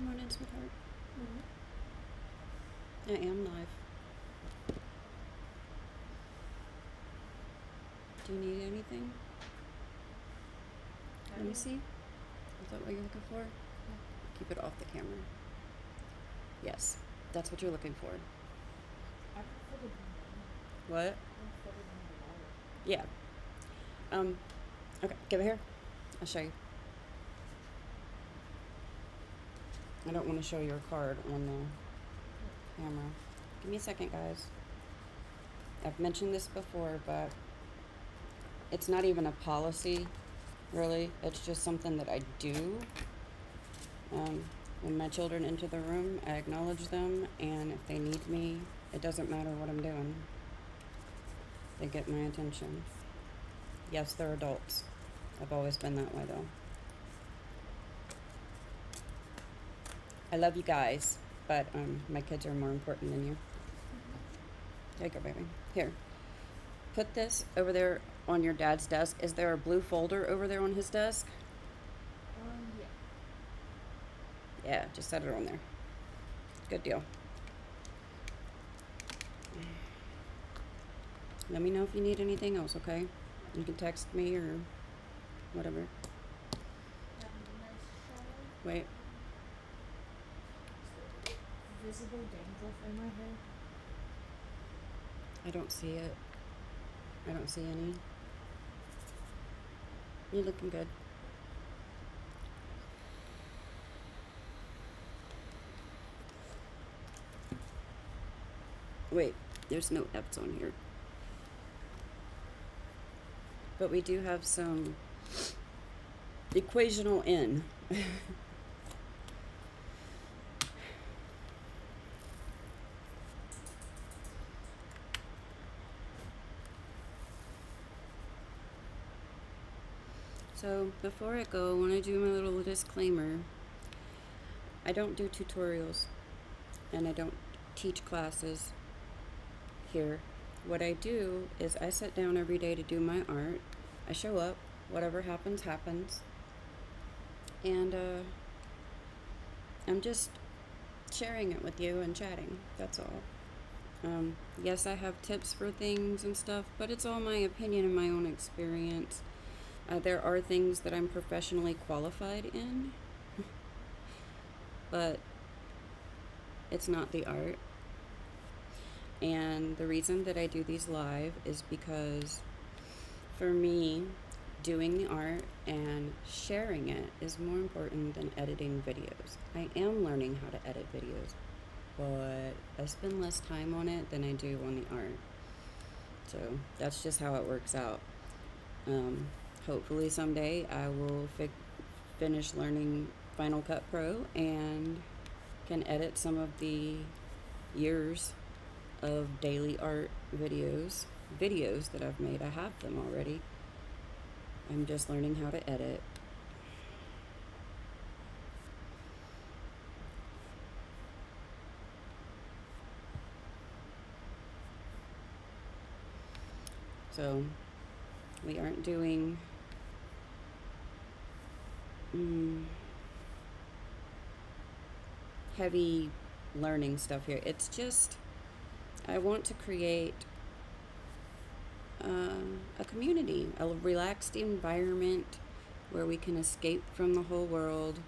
Good morning, sweetheart. Mm-hmm. I am live. Do you need anything? Let me see. Is that what you're looking for? Yeah. Keep it off the camera. Yes, that's what you're looking for. I prefer the What? Yeah. Okay, give it here. I'll show you. I don't want to show your card on the camera. Give me a second, guys. I've mentioned this before, but it's not even a policy, really. It's just something that I do. When my children enter the room, I acknowledge them, and if they need me, it doesn't matter what I'm doing. They get my attention. Yes, they're adults. I've always been that way, though. I love you guys, but my kids are more important than you. There you go, baby. Here. Put this over there on your dad's desk. Is there a blue folder over there on his desk? Yeah. Yeah, just set it on there. Good deal. Let me know if you need anything else, okay? You can text me or whatever. Wait. Visible dandruff in my hair. I don't see it. I don't see any. You're looking good. Wait, there's no F's on here. But we do have some equational N. So before I go, I want to do my little disclaimer. I don't do tutorials and I don't teach classes here. What I do is I sit down every day to do my art. I show up, whatever happens, happens. And I'm just sharing it with you and chatting, that's all. Yes, I have tips for things and stuff, but it's all my opinion and my own experience. There are things that I'm professionally qualified in, but it's not the art. And the reason that I do these live is because for me, doing the art and sharing it is more important than editing videos. I am learning how to edit videos, but I spend less time on it than I do on the art. So that's just how it works out. Hopefully someday I will finish learning Final Cut Pro and can edit some of the years of daily art videos that I've made. I have them already. I'm just learning how to edit. So we aren't doing heavy learning stuff here. It's just I want to create a community, a relaxed environment where we can escape from the whole world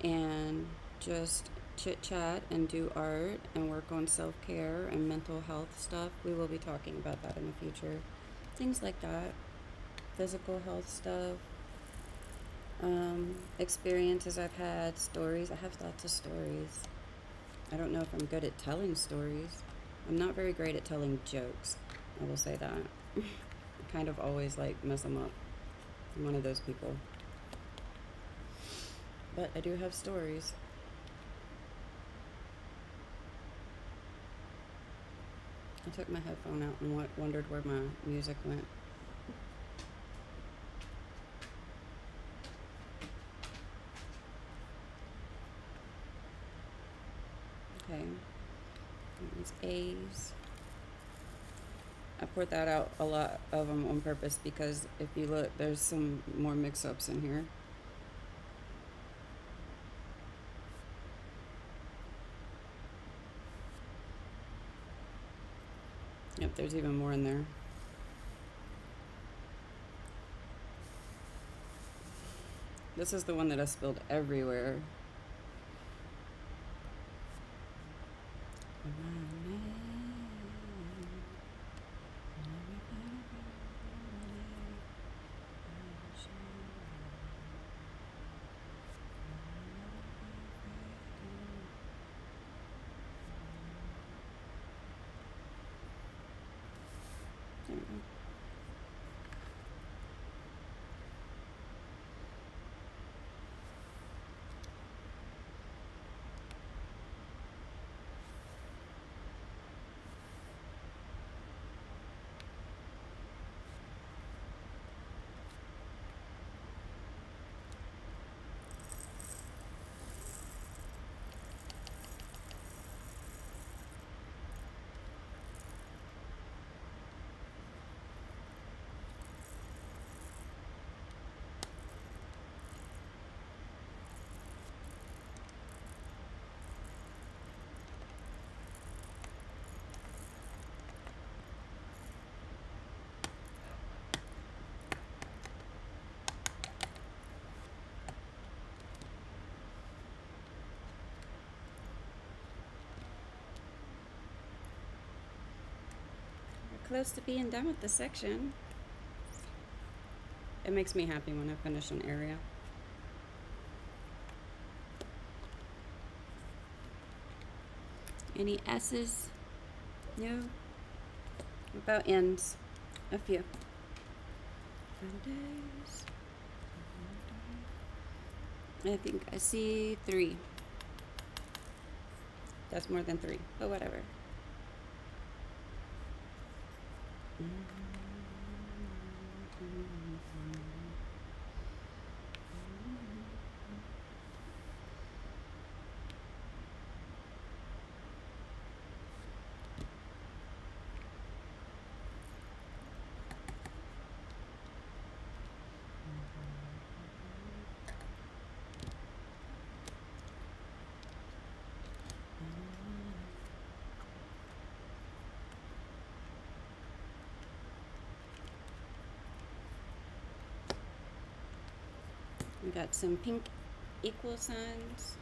and just chit chat and do art and work on self-care and mental health stuff. We will be talking about that in the future. Things like that. Physical health stuff. Experiences I've had, stories. I have lots of stories. I don't know if I'm good at telling stories. I'm not very great at telling jokes. I will say that. I kind of always mess them up. I'm one of those people. But I do have stories. I took my headphone out and wondered where my music went. Okay. These A's. I poured that out, a lot of them on purpose, because if you look, there's some more mix-ups in here. Yep, there's even more in there. This is the one that I spilled everywhere. There we go. Close to being done with the section. It makes me happy when I finish an area. Any S's? No? What about N's? A few. I think I see 3. That's more than 3, but whatever. We got some pink equal signs.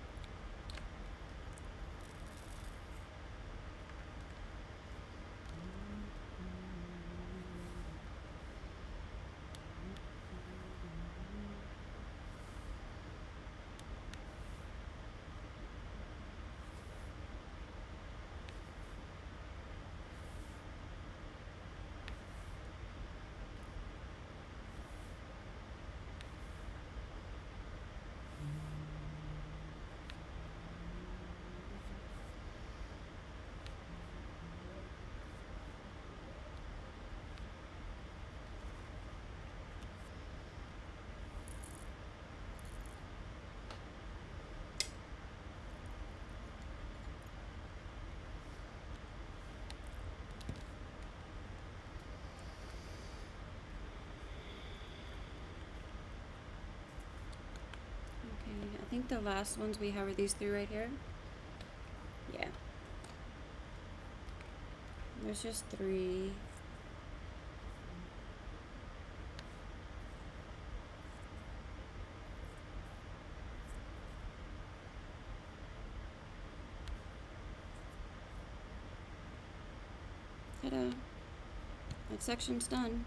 I think the last ones we have are these 3 right here. Yeah. There's just 3. Ta-da. That section's done.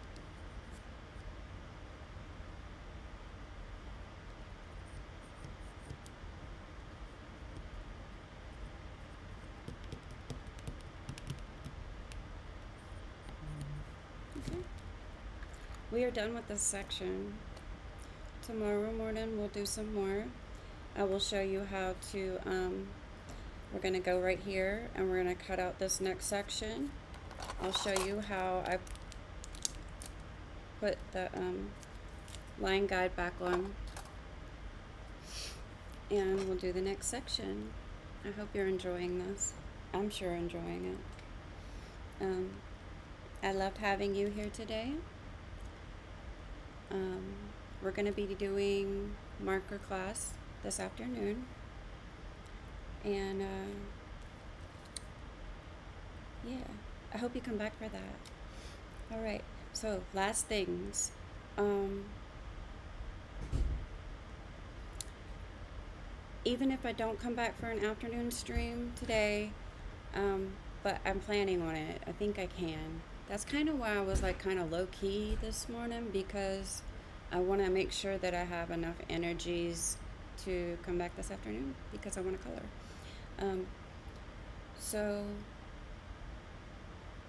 We are done with this section. Tomorrow morning we'll do some more. I will show you how to, we're going to go right here and we're going to cut out this next section. I'll show you how I put the line guide back on. And we'll do the next section. I hope you're enjoying this. I'm sure enjoying it. I loved having you here today. We're going to be doing marker class this afternoon. And yeah, I hope you come back for that. All right. So last things. Even if I don't come back for an afternoon stream today, but I'm planning on it. I think I can. That's kind of why I was like kind of low key this morning, because I want to make sure that I have enough energies to come back this afternoon because I want to color. So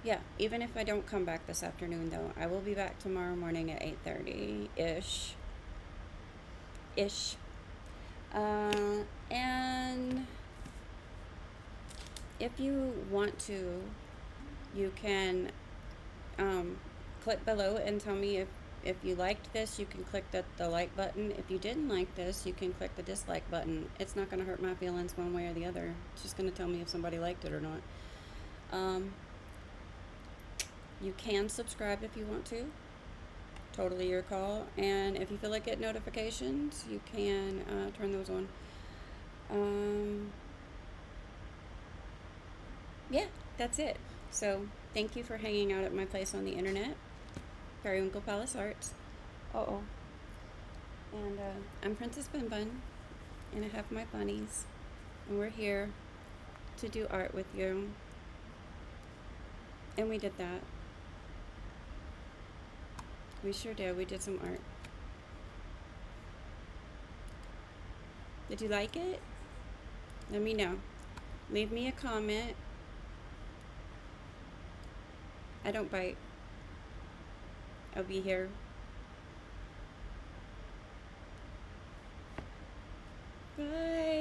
yeah, even if I don't come back this afternoon though, I will be back tomorrow morning at 8:30 ish. Ish. And if you want to, you can click below and tell me if you liked this. You can click the like button. If you didn't like this, you can click the dislike button. It's not going to hurt my feelings one way or the other. It's just going to tell me if somebody liked it or not. You can subscribe if you want to. Totally your call. And if you feel like getting notifications, you can turn those on. Yeah, that's it. So thank you for hanging out at my place on the internet, Periwinkle Palace Arts. Uh-oh. And I'm Princess Bun Bun, and I have my bunnies, and we're here to do art with you. And we did that. We sure did. We did some art. Did you like it? Let me know. Leave me a comment. I don't bite. I'll be here. Bye.